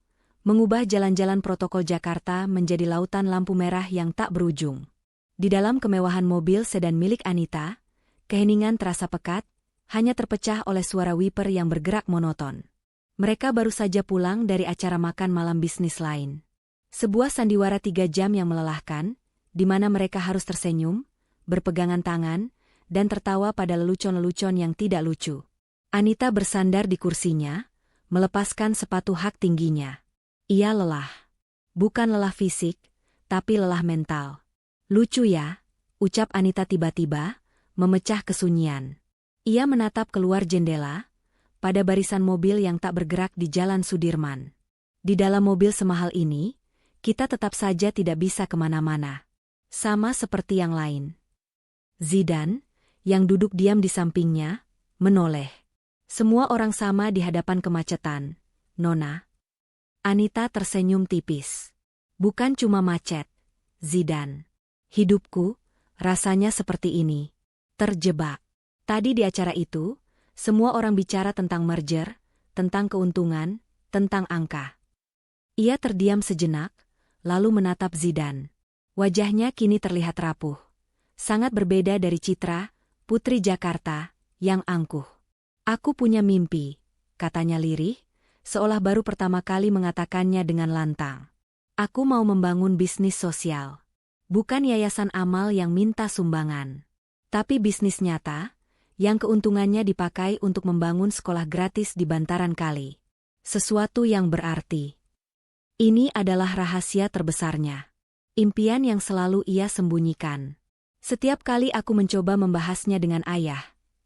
mengubah jalan-jalan protokol Jakarta menjadi lautan lampu merah yang tak berujung. Di dalam kemewahan mobil sedan milik Anita, keheningan terasa pekat, hanya terpecah oleh suara wiper yang bergerak monoton. Mereka baru saja pulang dari acara makan malam bisnis lain. Sebuah sandiwara 3 jam yang melelahkan, di mana mereka harus tersenyum, berpegangan tangan, dan tertawa pada lelucon-lelucon yang tidak lucu. Anita bersandar di kursinya, melepaskan sepatu hak tingginya. Ia lelah. Bukan lelah fisik, tapi lelah mental. "Lucu ya," ucap Anita tiba-tiba, memecah kesunyian. Ia menatap keluar jendela, pada barisan mobil yang tak bergerak di Jalan Sudirman. Di dalam mobil semahal ini, kita tetap saja tidak bisa kemana-mana. Sama seperti yang lain. Zidane, yang duduk diam di sampingnya, menoleh. Semua orang sama di hadapan kemacetan, Nona. Anita tersenyum tipis. Bukan cuma macet, Zidane. Hidupku, rasanya seperti ini. Terjebak. Tadi di acara itu, semua orang bicara tentang merger, tentang keuntungan, tentang angka. Ia terdiam sejenak, lalu menatap Zidane. Wajahnya kini terlihat rapuh. Sangat berbeda dari Citra, putri Jakarta, yang angkuh. Aku punya mimpi, katanya lirih, seolah baru pertama kali mengatakannya dengan lantang. Aku mau membangun bisnis sosial. Bukan yayasan amal yang minta sumbangan. Tapi bisnis nyata, yang keuntungannya dipakai untuk membangun sekolah gratis di bantaran kali. Sesuatu yang berarti. Ini adalah rahasia terbesarnya. Impian yang selalu ia sembunyikan. Setiap kali aku mencoba membahasnya dengan ayah,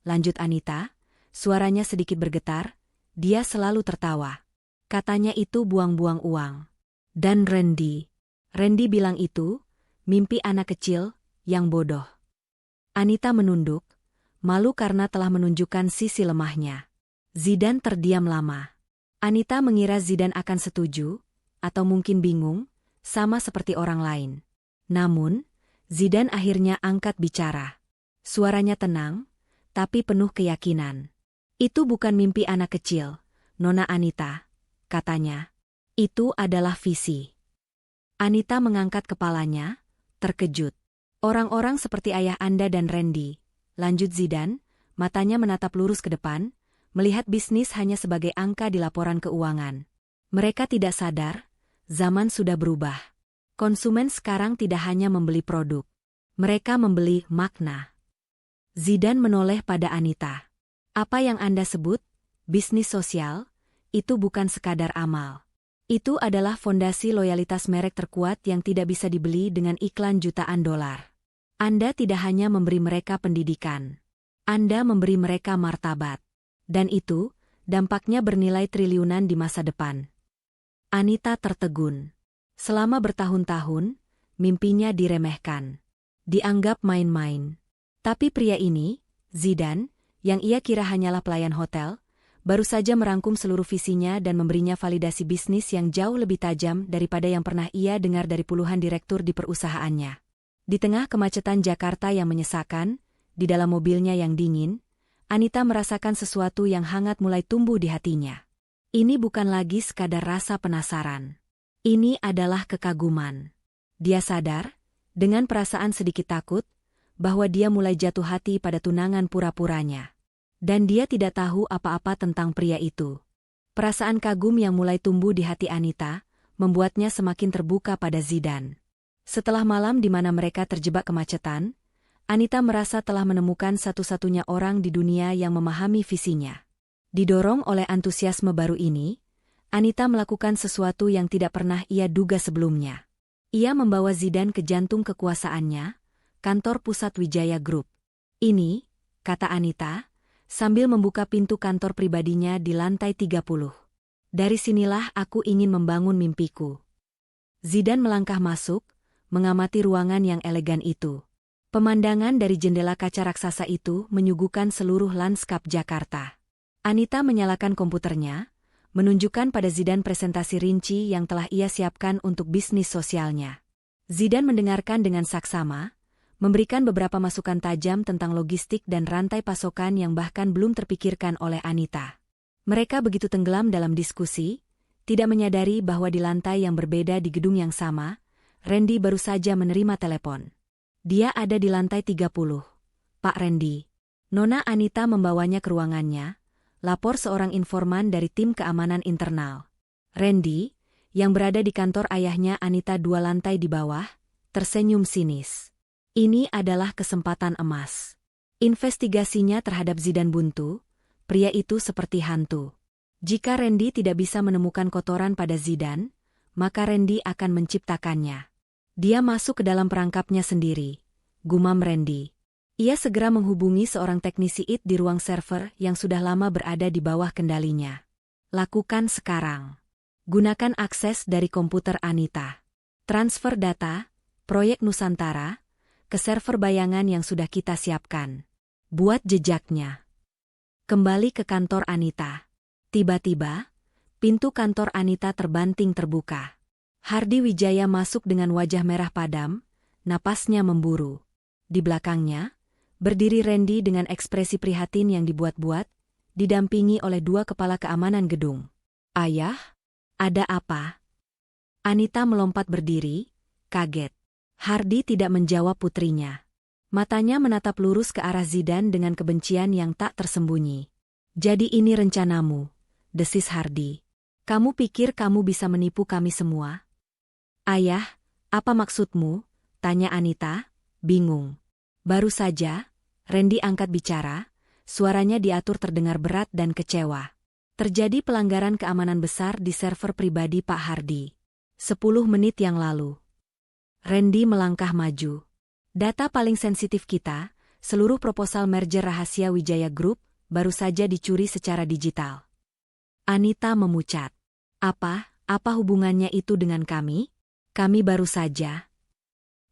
lanjut Anita, suaranya sedikit bergetar, dia selalu tertawa. Katanya itu buang-buang uang. Dan Randy bilang itu, mimpi anak kecil, yang bodoh. Anita menunduk, malu karena telah menunjukkan sisi lemahnya. Zidane terdiam lama. Anita mengira Zidane akan setuju, atau mungkin bingung, sama seperti orang lain. Namun, Zidane akhirnya angkat bicara. Suaranya tenang, tapi penuh keyakinan. Itu bukan mimpi anak kecil, Nona Anita, katanya. Itu adalah visi. Anita mengangkat kepalanya, terkejut. Orang-orang seperti ayah Anda dan Randy, lanjut Zidane, matanya menatap lurus ke depan, melihat bisnis hanya sebagai angka di laporan keuangan. Mereka tidak sadar, zaman sudah berubah. Konsumen sekarang tidak hanya membeli produk. Mereka membeli makna. Zidane menoleh pada Anita. Apa yang Anda sebut, bisnis sosial, itu bukan sekadar amal. Itu adalah fondasi loyalitas merek terkuat yang tidak bisa dibeli dengan iklan jutaan dolar. Anda tidak hanya memberi mereka pendidikan. Anda memberi mereka martabat. Dan itu, dampaknya bernilai triliunan di masa depan. Anita tertegun. Selama bertahun-tahun, mimpinya diremehkan. Dianggap main-main. Tapi pria ini, Zidane, yang ia kira hanyalah pelayan hotel, baru saja merangkum seluruh visinya dan memberinya validasi bisnis yang jauh lebih tajam daripada yang pernah ia dengar dari puluhan direktur di perusahaannya. Di tengah kemacetan Jakarta yang menyesakan, di dalam mobilnya yang dingin, Anita merasakan sesuatu yang hangat mulai tumbuh di hatinya. Ini bukan lagi sekadar rasa penasaran. Ini adalah kekaguman. Dia sadar, dengan perasaan sedikit takut, bahwa dia mulai jatuh hati pada tunangan pura-puranya. Dan dia tidak tahu apa-apa tentang pria itu. Perasaan kagum yang mulai tumbuh di hati Anita, membuatnya semakin terbuka pada Zidane. Setelah malam di mana mereka terjebak kemacetan, Anita merasa telah menemukan satu-satunya orang di dunia yang memahami visinya. Didorong oleh antusiasme baru ini, Anita melakukan sesuatu yang tidak pernah ia duga sebelumnya. Ia membawa Zidane ke jantung kekuasaannya, kantor pusat Wijaya Group. Ini, kata Anita, sambil membuka pintu kantor pribadinya di lantai 30. Dari sinilah aku ingin membangun mimpiku. Zidane melangkah masuk, mengamati ruangan yang elegan itu. Pemandangan dari jendela kaca raksasa itu menyuguhkan seluruh lanskap Jakarta. Anita menyalakan komputernya, menunjukkan pada Zidane presentasi rinci yang telah ia siapkan untuk bisnis sosialnya. Zidane mendengarkan dengan saksama, memberikan beberapa masukan tajam tentang logistik dan rantai pasokan yang bahkan belum terpikirkan oleh Anita. Mereka begitu tenggelam dalam diskusi, tidak menyadari bahwa di lantai yang berbeda di gedung yang sama, Randy baru saja menerima telepon. Dia ada di lantai 30. Pak Randy. Nona Anita membawanya ke ruangannya, lapor seorang informan dari tim keamanan internal. Randy, yang berada di kantor ayahnya Anita 2 lantai di bawah, tersenyum sinis. Ini adalah kesempatan emas. Investigasinya terhadap Zidane buntu, pria itu seperti hantu. Jika Randy tidak bisa menemukan kotoran pada Zidane, maka Randy akan menciptakannya. Dia masuk ke dalam perangkapnya sendiri, gumam Randy. Ia segera menghubungi seorang teknisi IT di ruang server yang sudah lama berada di bawah kendalinya. Lakukan sekarang. Gunakan akses dari komputer Anita. Transfer data, proyek Nusantara, ke server bayangan yang sudah kita siapkan. Buat jejaknya. Kembali ke kantor Anita. Tiba-tiba, pintu kantor Anita terbanting terbuka. Hardi Wijaya masuk dengan wajah merah padam, napasnya memburu. Di belakangnya, berdiri Randy dengan ekspresi prihatin yang dibuat-buat, didampingi oleh dua kepala keamanan gedung. Ayah, ada apa? Anita melompat berdiri, kaget. Hardi tidak menjawab putrinya. Matanya menatap lurus ke arah Zidan dengan kebencian yang tak tersembunyi. Jadi ini rencanamu, desis Hardi. Kamu pikir kamu bisa menipu kami semua? Ayah, apa maksudmu? Tanya Anita, bingung. Baru saja, Randy angkat bicara, suaranya diatur terdengar berat dan kecewa. Terjadi pelanggaran keamanan besar di server pribadi Pak Hardi. 10 menit yang lalu. Randy melangkah maju. Data paling sensitif kita, seluruh proposal merger rahasia Wijaya Group, baru saja dicuri secara digital. Anita memucat. Apa hubungannya itu dengan kami? Kami baru saja.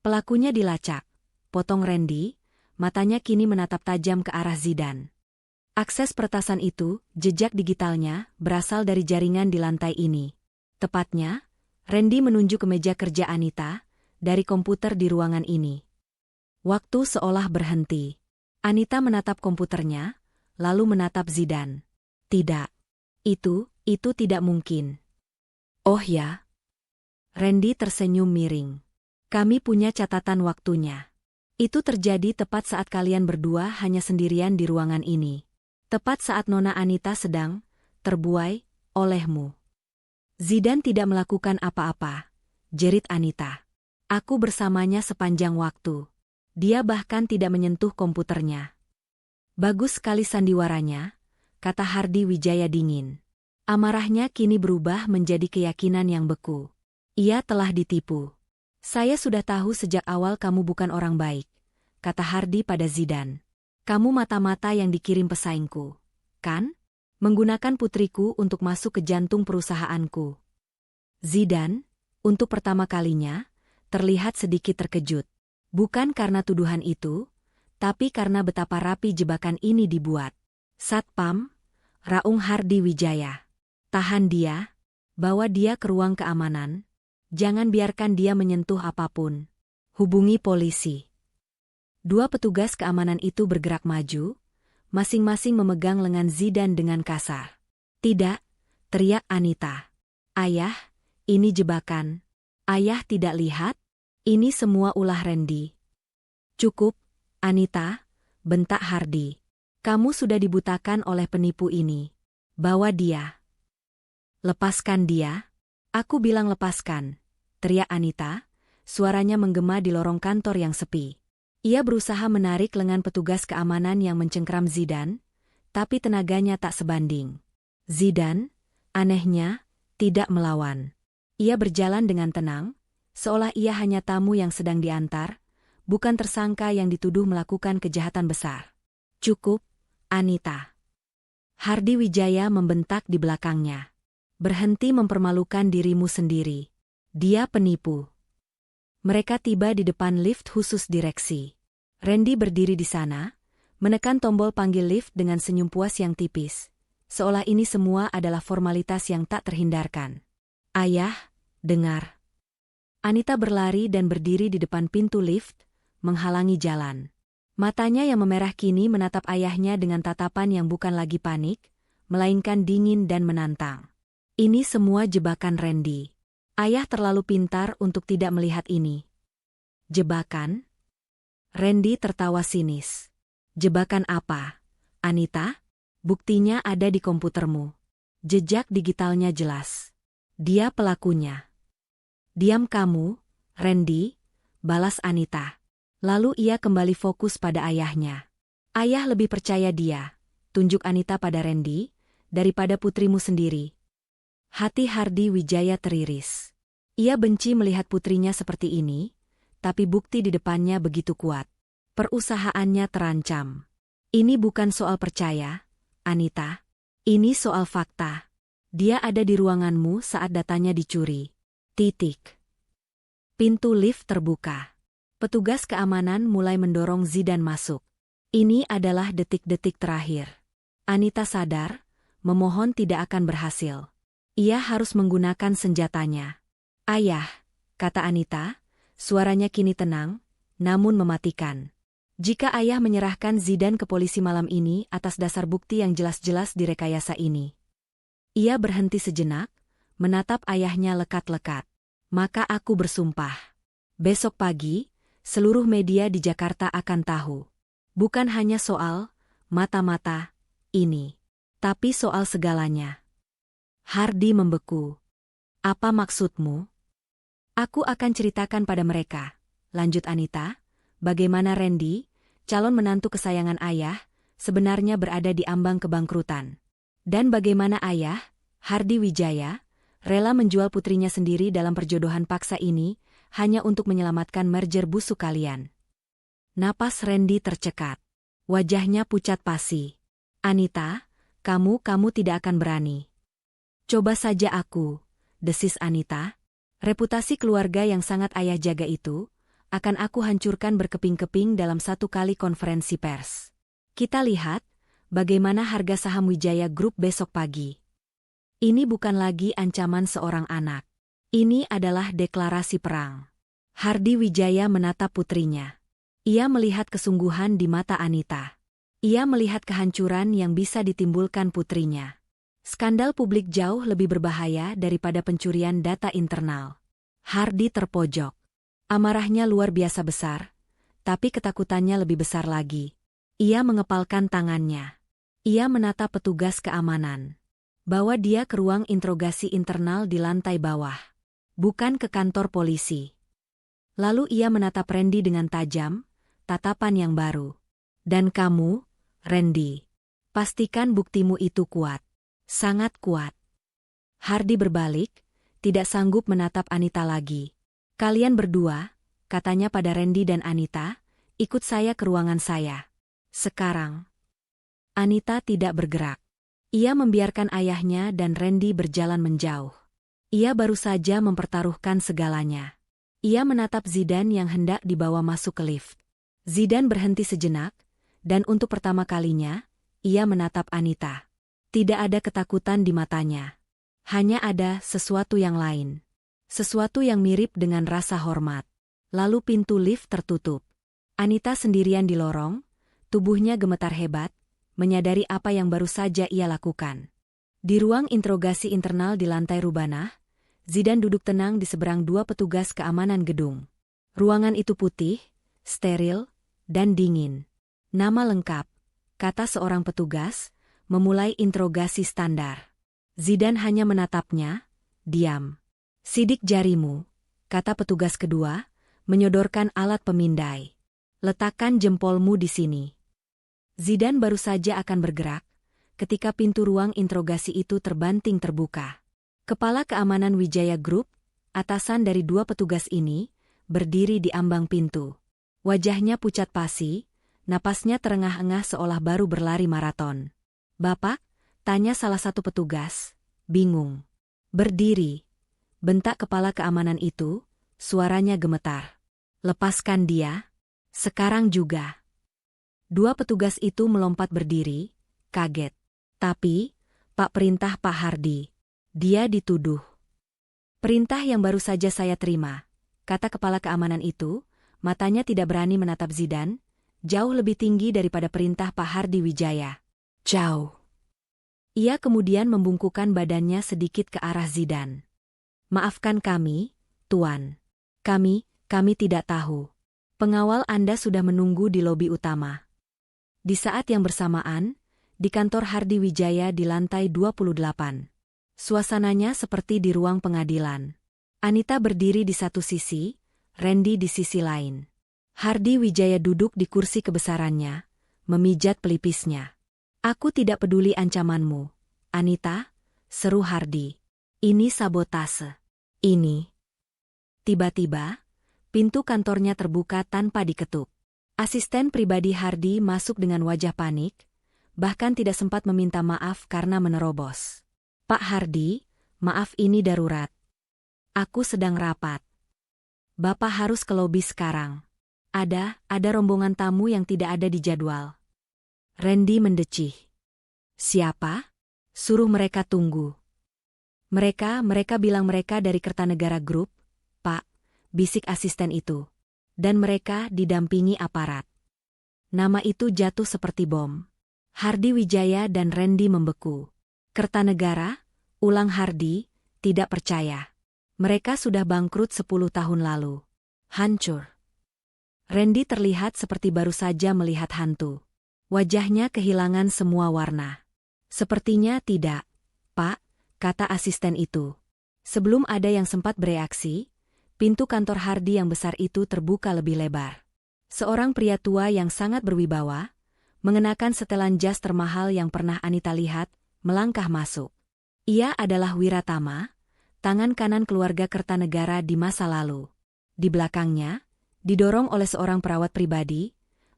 Pelakunya dilacak. Potong Randy, matanya kini menatap tajam ke arah Zidan. Akses peretasan itu, jejak digitalnya, berasal dari jaringan di lantai ini. Tepatnya, Randy menunjuk ke meja kerja Anita, dari komputer di ruangan ini. Waktu seolah berhenti. Anita menatap komputernya, lalu menatap Zidan. Tidak. Itu tidak mungkin. Oh ya? Randy tersenyum miring. Kami punya catatan waktunya. Itu terjadi tepat saat kalian berdua hanya sendirian di ruangan ini. Tepat saat Nona Anita sedang terbuai olehmu. Zidan tidak melakukan apa-apa, jerit Anita. Aku bersamanya sepanjang waktu. Dia bahkan tidak menyentuh komputernya. Bagus sekali sandiwaranya, kata Hardi Wijaya dingin. Amarahnya kini berubah menjadi keyakinan yang beku. Ia telah ditipu. Saya sudah tahu sejak awal kamu bukan orang baik, kata Hardi pada Zidan. Kamu mata-mata yang dikirim pesaingku, kan? Menggunakan putriku untuk masuk ke jantung perusahaanku. Zidan, untuk pertama kalinya, terlihat sedikit terkejut. Bukan karena tuduhan itu, tapi karena betapa rapi jebakan ini dibuat. Satpam, raung Hardi Wijaya. Tahan dia, bawa dia ke ruang keamanan. Jangan biarkan dia menyentuh apapun. Hubungi polisi. Dua petugas keamanan itu bergerak maju, masing-masing memegang lengan Zidan dengan kasar. Tidak, teriak Anita. Ayah, ini jebakan. Ayah tidak lihat? Ini semua ulah Randy. Cukup, Anita, bentak Hardi. Kamu sudah dibutakan oleh penipu ini. Bawa dia. Lepaskan dia. Aku bilang lepaskan, teriak Anita, suaranya menggema di lorong kantor yang sepi. Ia berusaha menarik lengan petugas keamanan yang mencengkram Zidan, tapi tenaganya tak sebanding. Zidan, anehnya, tidak melawan. Ia berjalan dengan tenang, seolah ia hanya tamu yang sedang diantar, bukan tersangka yang dituduh melakukan kejahatan besar. Cukup, Anita. Hardi Wijaya membentak di belakangnya. Berhenti mempermalukan dirimu sendiri. Dia penipu. Mereka tiba di depan lift khusus direksi. Randy berdiri di sana, menekan tombol panggil lift dengan senyum puas yang tipis, seolah ini semua adalah formalitas yang tak terhindarkan. Ayah, dengar. Anita berlari dan berdiri di depan pintu lift, menghalangi jalan. Matanya yang memerah kini menatap ayahnya dengan tatapan yang bukan lagi panik, melainkan dingin dan menantang. Ini semua jebakan Randy. Ayah terlalu pintar untuk tidak melihat ini. Jebakan? Randy tertawa sinis. Jebakan apa, Anita? Buktinya ada di komputermu. Jejak digitalnya jelas. Dia pelakunya. Diam kamu, Randy, balas Anita. Lalu ia kembali fokus pada ayahnya. Ayah lebih percaya dia, tunjuk Anita pada Randy, daripada putrimu sendiri. Hati Hardi Wijaya teriris. Ia benci melihat putrinya seperti ini, tapi bukti di depannya begitu kuat. Perusahaannya terancam. Ini bukan soal percaya, Anita. Ini soal fakta. Dia ada di ruanganmu saat datanya dicuri. Titik. Pintu lift terbuka. Petugas keamanan mulai mendorong Zidan masuk. Ini adalah detik-detik terakhir. Anita sadar, memohon tidak akan berhasil. Ia harus menggunakan senjatanya. Ayah, kata Anita, suaranya kini tenang, namun mematikan. Jika ayah menyerahkan Zidan ke polisi malam ini atas dasar bukti yang jelas-jelas direkayasa ini. Ia berhenti sejenak, menatap ayahnya lekat-lekat. Maka aku bersumpah. Besok pagi, seluruh media di Jakarta akan tahu. Bukan hanya soal mata-mata ini, tapi soal segalanya. Hardi membeku. Apa maksudmu? Aku akan ceritakan pada mereka, lanjut Anita, bagaimana Randy, calon menantu kesayangan ayah, sebenarnya berada di ambang kebangkrutan. Dan bagaimana ayah, Hardi Wijaya, rela menjual putrinya sendiri dalam perjodohan paksa ini, hanya untuk menyelamatkan merger busuk kalian. Napas Randy tercekat. Wajahnya pucat pasi. Anita, kamu tidak akan berani. Coba saja aku, desis Anita. Reputasi keluarga yang sangat ayah jaga itu, akan aku hancurkan berkeping-keping dalam satu kali konferensi pers. Kita lihat, bagaimana harga saham Wijaya Group besok pagi. Ini bukan lagi ancaman seorang anak. Ini adalah deklarasi perang. Hardi Wijaya menatap putrinya. Ia melihat kesungguhan di mata Anita. Ia melihat kehancuran yang bisa ditimbulkan putrinya. Skandal publik jauh lebih berbahaya daripada pencurian data internal. Hardi terpojok. Amarahnya luar biasa besar, tapi ketakutannya lebih besar lagi. Ia mengepalkan tangannya. Ia menatap petugas keamanan. Bawa dia ke ruang interogasi internal di lantai bawah. Bukan ke kantor polisi. Lalu ia menatap Randy dengan tajam, tatapan yang baru. Dan kamu, Randy, pastikan buktimu itu kuat. Sangat kuat. Hardi berbalik, tidak sanggup menatap Anita lagi. Kalian berdua, katanya pada Randy dan Anita, ikut saya ke ruangan saya. Sekarang. Anita tidak bergerak. Ia membiarkan ayahnya dan Randy berjalan menjauh. Ia baru saja mempertaruhkan segalanya. Ia menatap Zidan yang hendak dibawa masuk ke lift. Zidan berhenti sejenak, dan untuk pertama kalinya, ia menatap Anita. Tidak ada ketakutan di matanya. Hanya ada sesuatu yang lain. Sesuatu yang mirip dengan rasa hormat. Lalu pintu lift tertutup. Anita sendirian di lorong, tubuhnya gemetar hebat, menyadari apa yang baru saja ia lakukan. Di ruang interogasi internal di lantai Rubanah, Zidan duduk tenang di seberang dua petugas keamanan gedung. Ruangan itu putih, steril, dan dingin. Nama lengkap, kata seorang petugas, memulai interogasi standar. Zidan hanya menatapnya, diam. Sidik jarimu, kata petugas kedua, menyodorkan alat pemindai. Letakkan jempolmu di sini. Zidan baru saja akan bergerak, ketika pintu ruang interogasi itu terbanting terbuka. Kepala keamanan Wijaya Group, atasan dari dua petugas ini, berdiri di ambang pintu. Wajahnya pucat pasi, napasnya terengah-engah seolah baru berlari maraton. Bapak, tanya salah satu petugas, bingung. Berdiri, bentak kepala keamanan itu, suaranya gemetar. Lepaskan dia, sekarang juga. Dua petugas itu melompat berdiri, kaget. Tapi, Pak perintah Pak Hardi. Dia dituduh. Perintah yang baru saja saya terima, kata kepala keamanan itu, matanya tidak berani menatap Zidan, jauh lebih tinggi daripada perintah Pak Hardi Wijaya. Jauh. Ia kemudian membungkukkan badannya sedikit ke arah Zidan. Maafkan kami, Tuan. Kami tidak tahu. Pengawal Anda sudah menunggu di lobi utama. Di saat yang bersamaan, di kantor Hardi Wijaya di lantai 28. Suasananya seperti di ruang pengadilan. Anita berdiri di satu sisi, Randy di sisi lain. Hardi Wijaya duduk di kursi kebesarannya, memijat pelipisnya. Aku tidak peduli ancamanmu, Anita, seru Hardi. Ini sabotase. Ini. Tiba-tiba, pintu kantornya terbuka tanpa diketuk. Asisten pribadi Hardy masuk dengan wajah panik, bahkan tidak sempat meminta maaf karena menerobos. Pak Hardy, maaf ini darurat. Aku sedang rapat. Bapak harus ke lobi sekarang. Ada rombongan tamu yang tidak ada di jadwal. Randy mendecih. Siapa? Suruh mereka tunggu. Mereka bilang mereka dari Kertanegara Group, Pak, bisik asisten itu. Dan mereka didampingi aparat. Nama itu jatuh seperti bom. Hardy Wijaya dan Randy membeku. Kertanegara, ulang Hardy, tidak percaya. Mereka sudah bangkrut 10 tahun lalu. Hancur. Randy terlihat seperti baru saja melihat hantu. Wajahnya kehilangan semua warna. Sepertinya tidak, Pak, kata asisten itu. Sebelum ada yang sempat bereaksi, pintu kantor Hardy yang besar itu terbuka lebih lebar. Seorang pria tua yang sangat berwibawa, mengenakan setelan jas termahal yang pernah Anita lihat, melangkah masuk. Ia adalah Wiratama, tangan kanan keluarga Kertanegara di masa lalu. Di belakangnya, didorong oleh seorang perawat pribadi,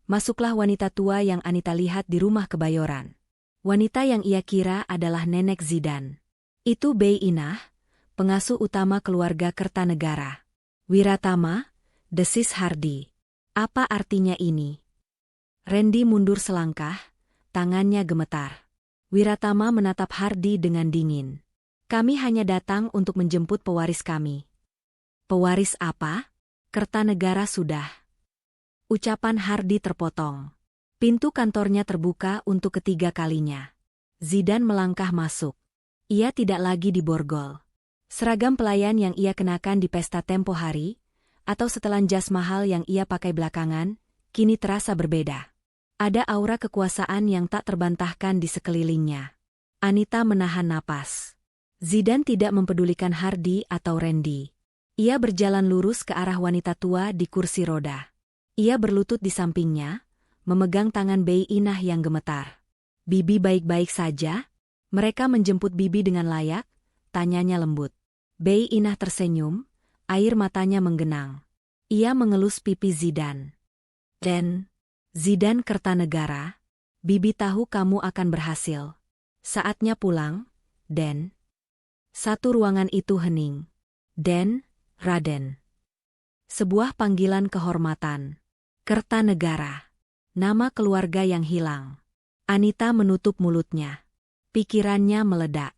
masuklah wanita tua yang Anita lihat di rumah Kebayoran. Wanita yang ia kira adalah Nenek Zidan. Itu Bei Inah, pengasuh utama keluarga Kertanegara. Wiratama, desis Hardy. Apa artinya ini? Randy mundur selangkah, tangannya gemetar. Wiratama menatap Hardy dengan dingin. Kami hanya datang untuk menjemput pewaris kami. Pewaris apa? Kertanegara sudah. Ucapan Hardy terpotong. Pintu kantornya terbuka untuk ketiga kalinya. Zidan melangkah masuk. Ia tidak lagi diborgol. Seragam pelayan yang ia kenakan di pesta tempo hari, atau setelan jas mahal yang ia pakai belakangan, kini terasa berbeda. Ada aura kekuasaan yang tak terbantahkan di sekelilingnya. Anita menahan napas. Zidan tidak mempedulikan Hardy atau Randy. Ia berjalan lurus ke arah wanita tua di kursi roda. Ia berlutut di sampingnya, memegang tangan Bei Inah yang gemetar. Bibi baik-baik saja? Mereka menjemput Bibi dengan layak? Tanyanya lembut. Bei Inah tersenyum, air matanya menggenang. Ia mengelus pipi Zidan. Dan, Zidan Kertanegara, Bibi tahu kamu akan berhasil. Saatnya pulang, Den. Satu ruangan itu hening. Den, Raden. Sebuah panggilan kehormatan. Kertanegara. Nama keluarga yang hilang. Anita menutup mulutnya. Pikirannya meledak.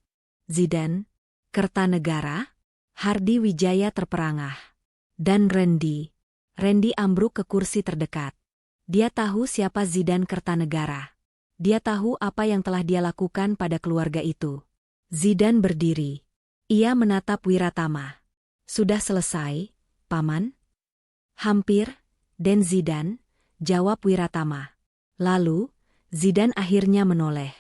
Zidan, Kertanegara, Hardy Wijaya terperangah. Dan Randy. Randy ambruk ke kursi terdekat. Dia tahu siapa Zidan Kertanegara. Dia tahu apa yang telah dia lakukan pada keluarga itu. Zidan berdiri. Ia menatap Wiratama. Sudah selesai, Paman? Hampir, Den Zidan, jawab Wiratama. Lalu, Zidan akhirnya menoleh.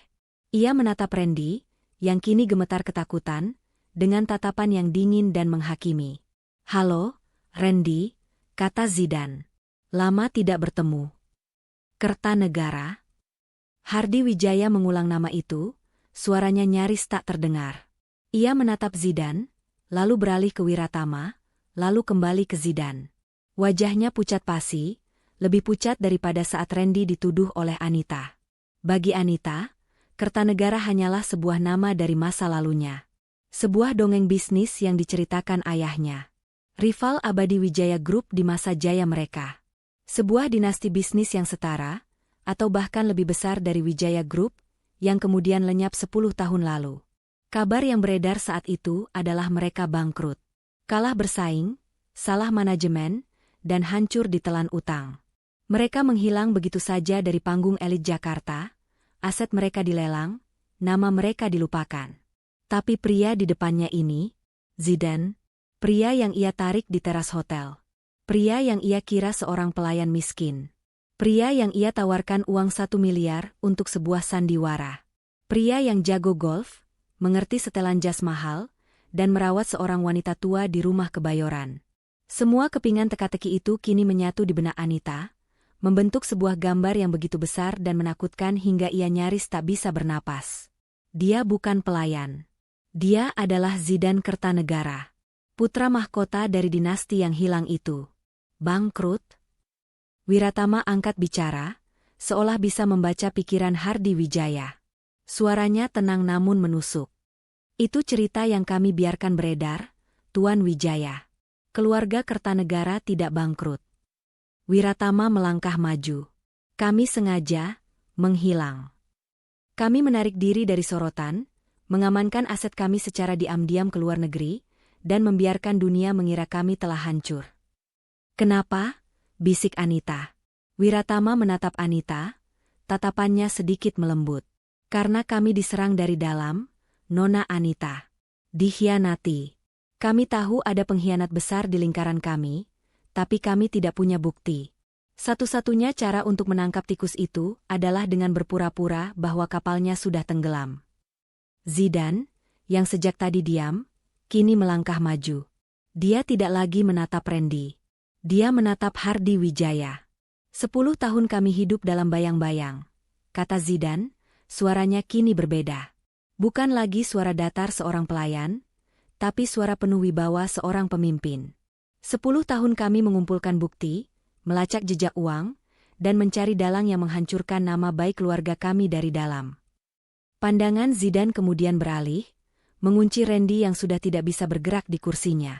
Ia menatap Randy, yang kini gemetar ketakutan, dengan tatapan yang dingin dan menghakimi. Halo, Randy, kata Zidan. Lama tidak bertemu. Kertanegara. Hardy Wijaya mengulang nama itu, suaranya nyaris tak terdengar. Ia menatap Zidan, lalu beralih ke Wiratama, lalu kembali ke Zidan. Wajahnya pucat pasi, lebih pucat daripada saat Randy dituduh oleh Anita. Bagi Anita, Kertanegara hanyalah sebuah nama dari masa lalunya. Sebuah dongeng bisnis yang diceritakan ayahnya. Rival abadi Wijaya Group di masa jaya mereka. Sebuah dinasti bisnis yang setara, atau bahkan lebih besar dari Wijaya Group, yang kemudian lenyap 10 tahun lalu. Kabar yang beredar saat itu adalah mereka bangkrut. Kalah bersaing, salah manajemen, dan hancur ditelan utang. Mereka menghilang begitu saja dari panggung elit Jakarta, aset mereka dilelang, nama mereka dilupakan. Tapi pria di depannya ini, Zidan, pria yang ia tarik di teras hotel. Pria yang ia kira seorang pelayan miskin. Pria yang ia tawarkan uang 1 miliar untuk sebuah sandiwara. Pria yang jago golf, mengerti setelan jas mahal, dan merawat seorang wanita tua di rumah Kebayoran. Semua kepingan teka-teki itu kini menyatu di benak Anita, membentuk sebuah gambar yang begitu besar dan menakutkan hingga ia nyaris tak bisa bernapas. Dia bukan pelayan. Dia adalah Zidan Kertanegara, putra mahkota dari dinasti yang hilang itu. Bangkrut? Wiratama angkat bicara, seolah bisa membaca pikiran Hardi Wijaya. Suaranya tenang namun menusuk. Itu cerita yang kami biarkan beredar, Tuan Wijaya. Keluarga Kertanegara tidak bangkrut. Wiratama melangkah maju. Kami sengaja menghilang. Kami menarik diri dari sorotan, mengamankan aset kami secara diam-diam ke luar negeri, dan membiarkan dunia mengira kami telah hancur. Kenapa? Bisik Anita. Wiratama menatap Anita, tatapannya sedikit melembut. Karena kami diserang dari dalam, Nona Anita. Dikhianati. Kami tahu ada pengkhianat besar di lingkaran kami, tapi kami tidak punya bukti. Satu-satunya cara untuk menangkap tikus itu adalah dengan berpura-pura bahwa kapalnya sudah tenggelam. Zidan, yang sejak tadi diam, kini melangkah maju. Dia tidak lagi menatap Randy. Dia menatap Hardi Wijaya. 10 tahun kami hidup dalam bayang-bayang, kata Zidan, suaranya kini berbeda. Bukan lagi suara datar seorang pelayan, tapi suara penuh wibawa seorang pemimpin. 10 tahun kami mengumpulkan bukti, melacak jejak uang, dan mencari dalang yang menghancurkan nama baik keluarga kami dari dalam. Pandangan Zidan kemudian beralih, mengunci Randy yang sudah tidak bisa bergerak di kursinya.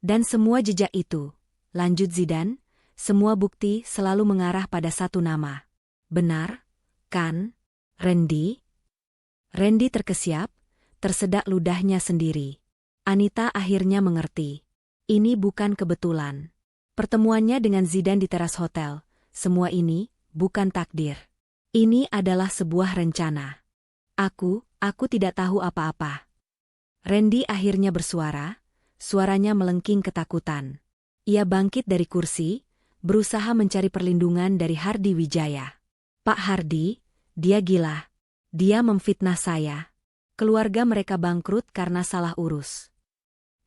Dan semua jejak itu, lanjut Zidan, semua bukti selalu mengarah pada satu nama. Benar, kan, Randy? Randy terkesiap, tersedak ludahnya sendiri. Anita akhirnya mengerti. Ini bukan kebetulan. Pertemuannya dengan Zidan di teras hotel, semua ini bukan takdir. Ini adalah sebuah rencana. Aku tidak tahu apa-apa. Randy akhirnya bersuara, suaranya melengking ketakutan. Ia bangkit dari kursi, berusaha mencari perlindungan dari Hardi Wijaya. Pak Hardi, dia gila. Dia memfitnah saya. Keluarga mereka bangkrut karena salah urus.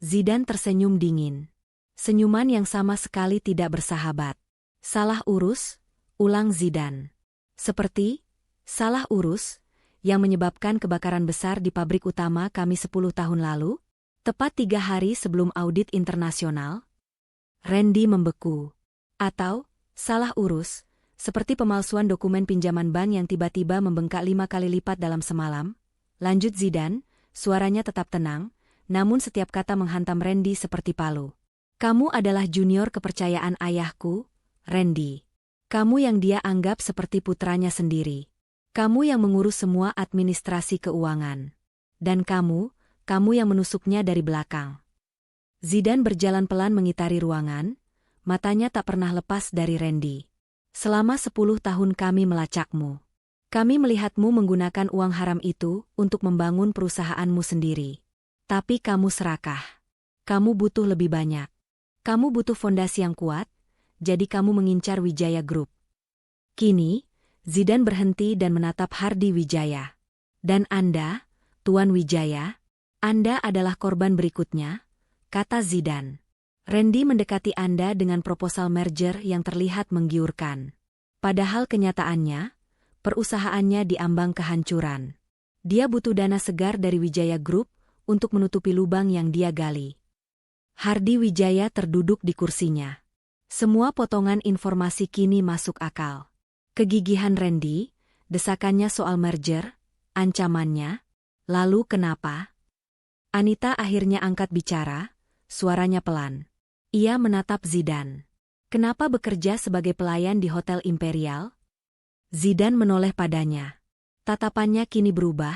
Zidan tersenyum dingin. Senyuman yang sama sekali tidak bersahabat. Salah urus, ulang Zidan. Seperti, salah urus, yang menyebabkan kebakaran besar di pabrik utama kami 10 tahun lalu, tepat 3 hari sebelum audit internasional. Randy membeku. Atau, salah urus, seperti pemalsuan dokumen pinjaman bank yang tiba-tiba membengkak 5 kali lipat dalam semalam. Lanjut Zidan, suaranya tetap tenang, namun setiap kata menghantam Randy seperti palu. Kamu adalah junior kepercayaan ayahku, Randy. Kamu yang dia anggap seperti putranya sendiri. Kamu yang mengurus semua administrasi keuangan. Dan kamu yang menusuknya dari belakang. Zidan berjalan pelan mengitari ruangan, matanya tak pernah lepas dari Randy. Selama 10 tahun kami melacakmu. Kami melihatmu menggunakan uang haram itu untuk membangun perusahaanmu sendiri. Tapi kamu serakah. Kamu butuh lebih banyak. Kamu butuh fondasi yang kuat, jadi kamu mengincar Wijaya Group. Kini, Zidan berhenti dan menatap Hardi Wijaya. Dan Anda, Tuan Wijaya, Anda adalah korban berikutnya, kata Zidan. Randy mendekati Anda dengan proposal merger yang terlihat menggiurkan. Padahal kenyataannya, perusahaannya diambang kehancuran. Dia butuh dana segar dari Wijaya Group untuk menutupi lubang yang dia gali. Hardi Wijaya terduduk di kursinya. Semua potongan informasi kini masuk akal. Kegigihan Randy, desakannya soal merger, ancamannya, lalu kenapa? Anita akhirnya angkat bicara, suaranya pelan. Ia menatap Zidan. Kenapa bekerja sebagai pelayan di Hotel Imperial? Zidan menoleh padanya. Tatapannya kini berubah,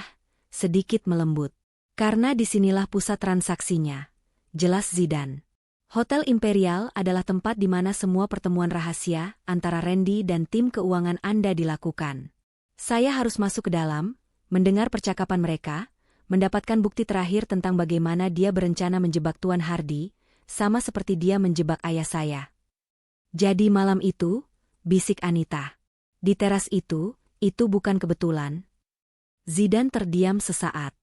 sedikit melembut. Karena disinilah pusat transaksinya. Jelas Zidan. Hotel Imperial adalah tempat di mana semua pertemuan rahasia antara Randy dan tim keuangan Anda dilakukan. Saya harus masuk ke dalam, mendengar percakapan mereka, mendapatkan bukti terakhir tentang bagaimana dia berencana menjebak Tuan Hardi, sama seperti dia menjebak ayah saya. Jadi malam itu, bisik Anita. Di teras itu bukan kebetulan. Zidan terdiam sesaat.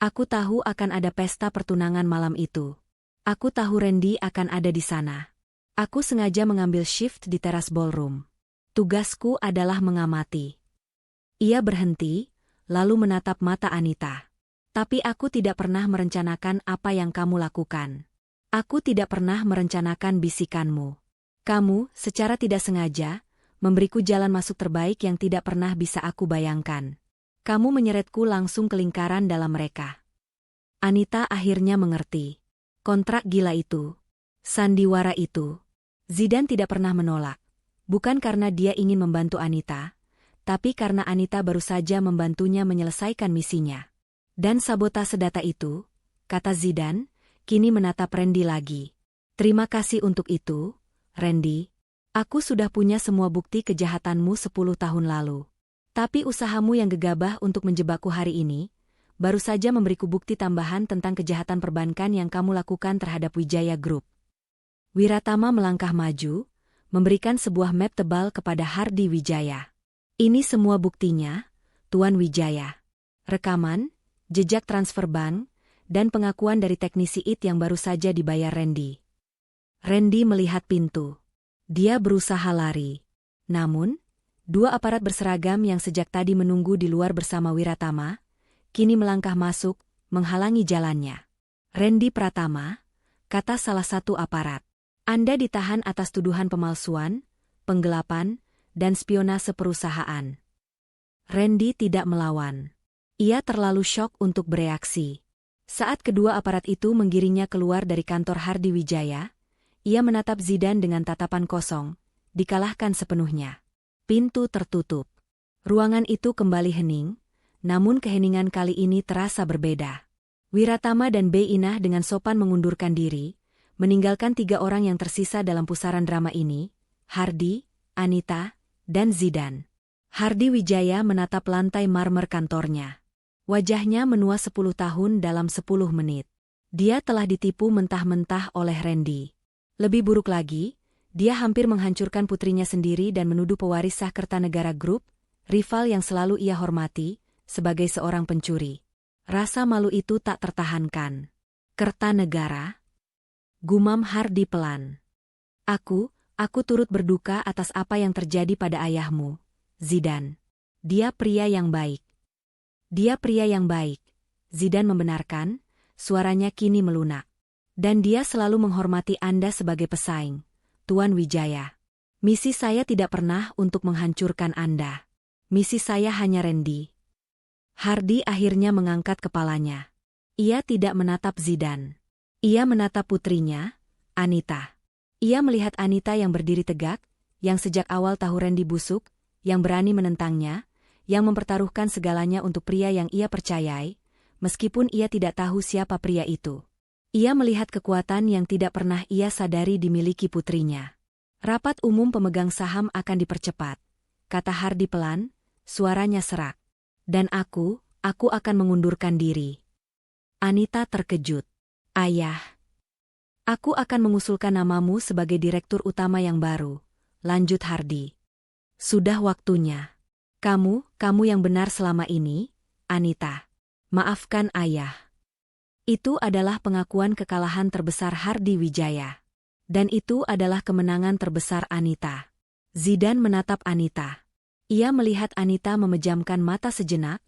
Aku tahu akan ada pesta pertunangan malam itu. Aku tahu Randy akan ada di sana. Aku sengaja mengambil shift di teras ballroom. Tugasku adalah mengamati. Ia berhenti, lalu menatap mata Anita. Tapi aku tidak pernah merencanakan apa yang kamu lakukan. Aku tidak pernah merencanakan bisikanmu. Kamu, secara tidak sengaja, memberiku jalan masuk terbaik yang tidak pernah bisa aku bayangkan. Kamu menyeretku langsung ke lingkaran dalam mereka. Anita akhirnya mengerti. Kontrak gila itu. Sandiwara itu. Zidane tidak pernah menolak. Bukan karena dia ingin membantu Anita, tapi karena Anita baru saja membantunya menyelesaikan misinya. Dan sabotase data itu, kata Zidane, kini menatap Randy lagi. Terima kasih untuk itu, Randy. Aku sudah punya semua bukti kejahatanmu 10 tahun lalu. Tapi usahamu yang gegabah untuk menjebakku hari ini, baru saja memberiku bukti tambahan tentang kejahatan perbankan yang kamu lakukan terhadap Wijaya Group. Wiratama melangkah maju, memberikan sebuah map tebal kepada Hardi Wijaya. Ini semua buktinya, Tuan Wijaya. Rekaman, jejak transfer bank, dan pengakuan dari teknisi IT yang baru saja dibayar Randy. Randy melihat pintu. Dia berusaha lari. Namun, dua aparat berseragam yang sejak tadi menunggu di luar bersama Wiratama, kini melangkah masuk, menghalangi jalannya. Randy Pratama, kata salah satu aparat. Anda ditahan atas tuduhan pemalsuan, penggelapan, dan spionase perusahaan. Randy tidak melawan. Ia terlalu syok untuk bereaksi. Saat kedua aparat itu menggiringnya keluar dari kantor Hardi Wijaya, ia menatap Zidane dengan tatapan kosong, dikalahkan sepenuhnya. Pintu tertutup. Ruangan itu kembali hening, namun keheningan kali ini terasa berbeda. Wiratama dan Bei Inah dengan sopan mengundurkan diri, meninggalkan 3 orang yang tersisa dalam pusaran drama ini, Hardi, Anita, dan Zidane. Hardi Wijaya menatap lantai marmer kantornya. Wajahnya menua 10 tahun dalam 10 menit. Dia telah ditipu mentah-mentah oleh Randy. Lebih buruk lagi, dia hampir menghancurkan putrinya sendiri dan menuduh pewaris sah Kertanegara Group, rival yang selalu ia hormati, sebagai seorang pencuri. Rasa malu itu tak tertahankan. Kertanegara? Gumam Hardi pelan. Aku turut berduka atas apa yang terjadi pada ayahmu, Zidane. Dia pria yang baik. Dia pria yang baik, Zidane membenarkan, suaranya kini melunak. Dan dia selalu menghormati Anda sebagai pesaing, Tuan Wijaya. Misi saya tidak pernah untuk menghancurkan Anda. Misi saya hanya Randy. Hardi akhirnya mengangkat kepalanya. Ia tidak menatap Zidane. Ia menatap putrinya, Anita. Ia melihat Anita yang berdiri tegak, yang sejak awal tahu Randy busuk, yang berani menentangnya, yang mempertaruhkan segalanya untuk pria yang ia percayai, meskipun ia tidak tahu siapa pria itu. Ia melihat kekuatan yang tidak pernah ia sadari dimiliki putrinya. Rapat umum pemegang saham akan dipercepat, kata Hardi pelan, suaranya serak. Dan aku akan mengundurkan diri. Anita terkejut. Ayah. Aku akan mengusulkan namamu sebagai direktur utama yang baru, lanjut Hardi. Sudah waktunya. Kamu yang benar selama ini, Anita. Maafkan ayah. Itu adalah pengakuan kekalahan terbesar Hardi Wijaya. Dan itu adalah kemenangan terbesar Anita. Zidane menatap Anita. Ia melihat Anita memejamkan mata sejenak,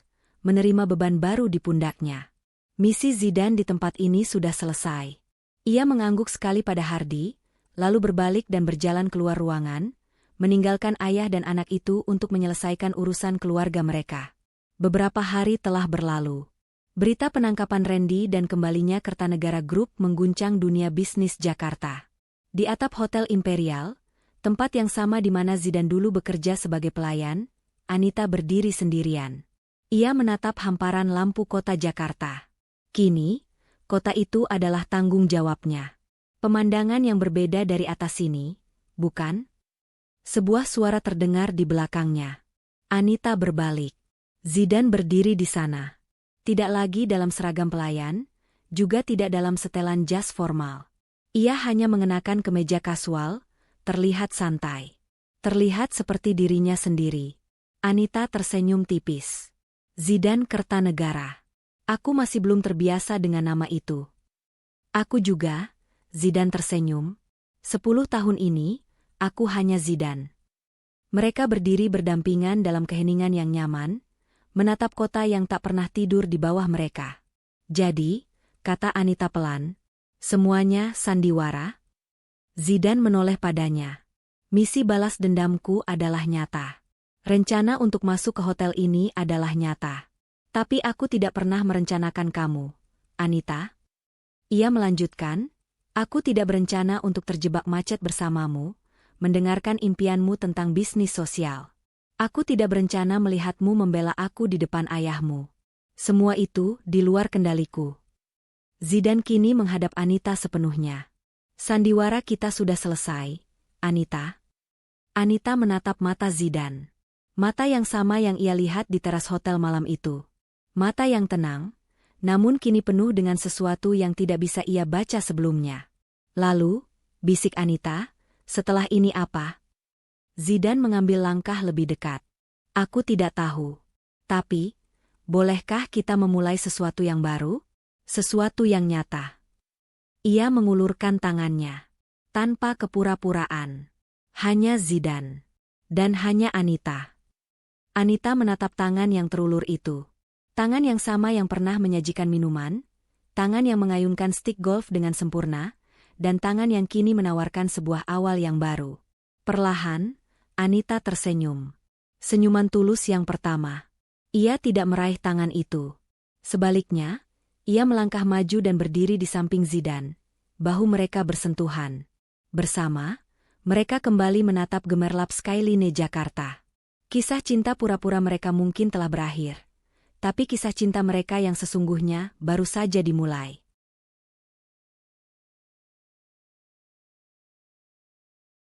menerima beban baru di pundaknya. Misi Zidane di tempat ini sudah selesai. Ia mengangguk sekali pada Hardi, lalu berbalik dan berjalan keluar ruangan, meninggalkan ayah dan anak itu untuk menyelesaikan urusan keluarga mereka. Beberapa hari telah berlalu. Berita penangkapan Randy dan kembalinya Kertanegara Group mengguncang dunia bisnis Jakarta. Di atap Hotel Imperial, tempat yang sama di mana Zidane dulu bekerja sebagai pelayan, Anita berdiri sendirian. Ia menatap hamparan lampu kota Jakarta. Kini, kota itu adalah tanggung jawabnya. Pemandangan yang berbeda dari atas sini, bukan? Sebuah suara terdengar di belakangnya. Anita berbalik. Zidane berdiri di sana. Tidak lagi dalam seragam pelayan, juga tidak dalam setelan jas formal. Ia hanya mengenakan kemeja kasual, terlihat santai. Terlihat seperti dirinya sendiri. Anita tersenyum tipis. Zidane Kertanegara. Aku masih belum terbiasa dengan nama itu. Aku juga, Zidane tersenyum. 10 tahun ini, aku hanya Zidane. Mereka berdiri berdampingan dalam keheningan yang nyaman, menatap kota yang tak pernah tidur di bawah mereka. Jadi, kata Anita pelan, semuanya sandiwara? Zidane menoleh padanya. Misi balas dendamku adalah nyata. Rencana untuk masuk ke hotel ini adalah nyata. Tapi aku tidak pernah merencanakan kamu, Anita. Ia melanjutkan, aku tidak berencana untuk terjebak macet bersamamu, mendengarkan impianmu tentang bisnis sosial. Aku tidak berencana melihatmu membela aku di depan ayahmu. Semua itu di luar kendaliku. Zidane kini menghadap Anita sepenuhnya. Sandiwara kita sudah selesai, Anita. Anita menatap mata Zidane. Mata yang sama yang ia lihat di teras hotel malam itu. Mata yang tenang, namun kini penuh dengan sesuatu yang tidak bisa ia baca sebelumnya. Lalu, bisik Anita, setelah ini apa? Zidane mengambil langkah lebih dekat. Aku tidak tahu. Tapi, bolehkah kita memulai sesuatu yang baru? Sesuatu yang nyata. Ia mengulurkan tangannya. Tanpa kepura-puraan. Hanya Zidane. Dan hanya Anita. Anita menatap tangan yang terulur itu. Tangan yang sama yang pernah menyajikan minuman, tangan yang mengayunkan stik golf dengan sempurna, dan tangan yang kini menawarkan sebuah awal yang baru. Perlahan, Anita tersenyum. Senyuman tulus yang pertama. Ia tidak meraih tangan itu. Sebaliknya, ia melangkah maju dan berdiri di samping Zidane. Bahu mereka bersentuhan. Bersama, mereka kembali menatap gemerlap skyline Jakarta. Kisah cinta pura-pura mereka mungkin telah berakhir. Tapi kisah cinta mereka yang sesungguhnya baru saja dimulai.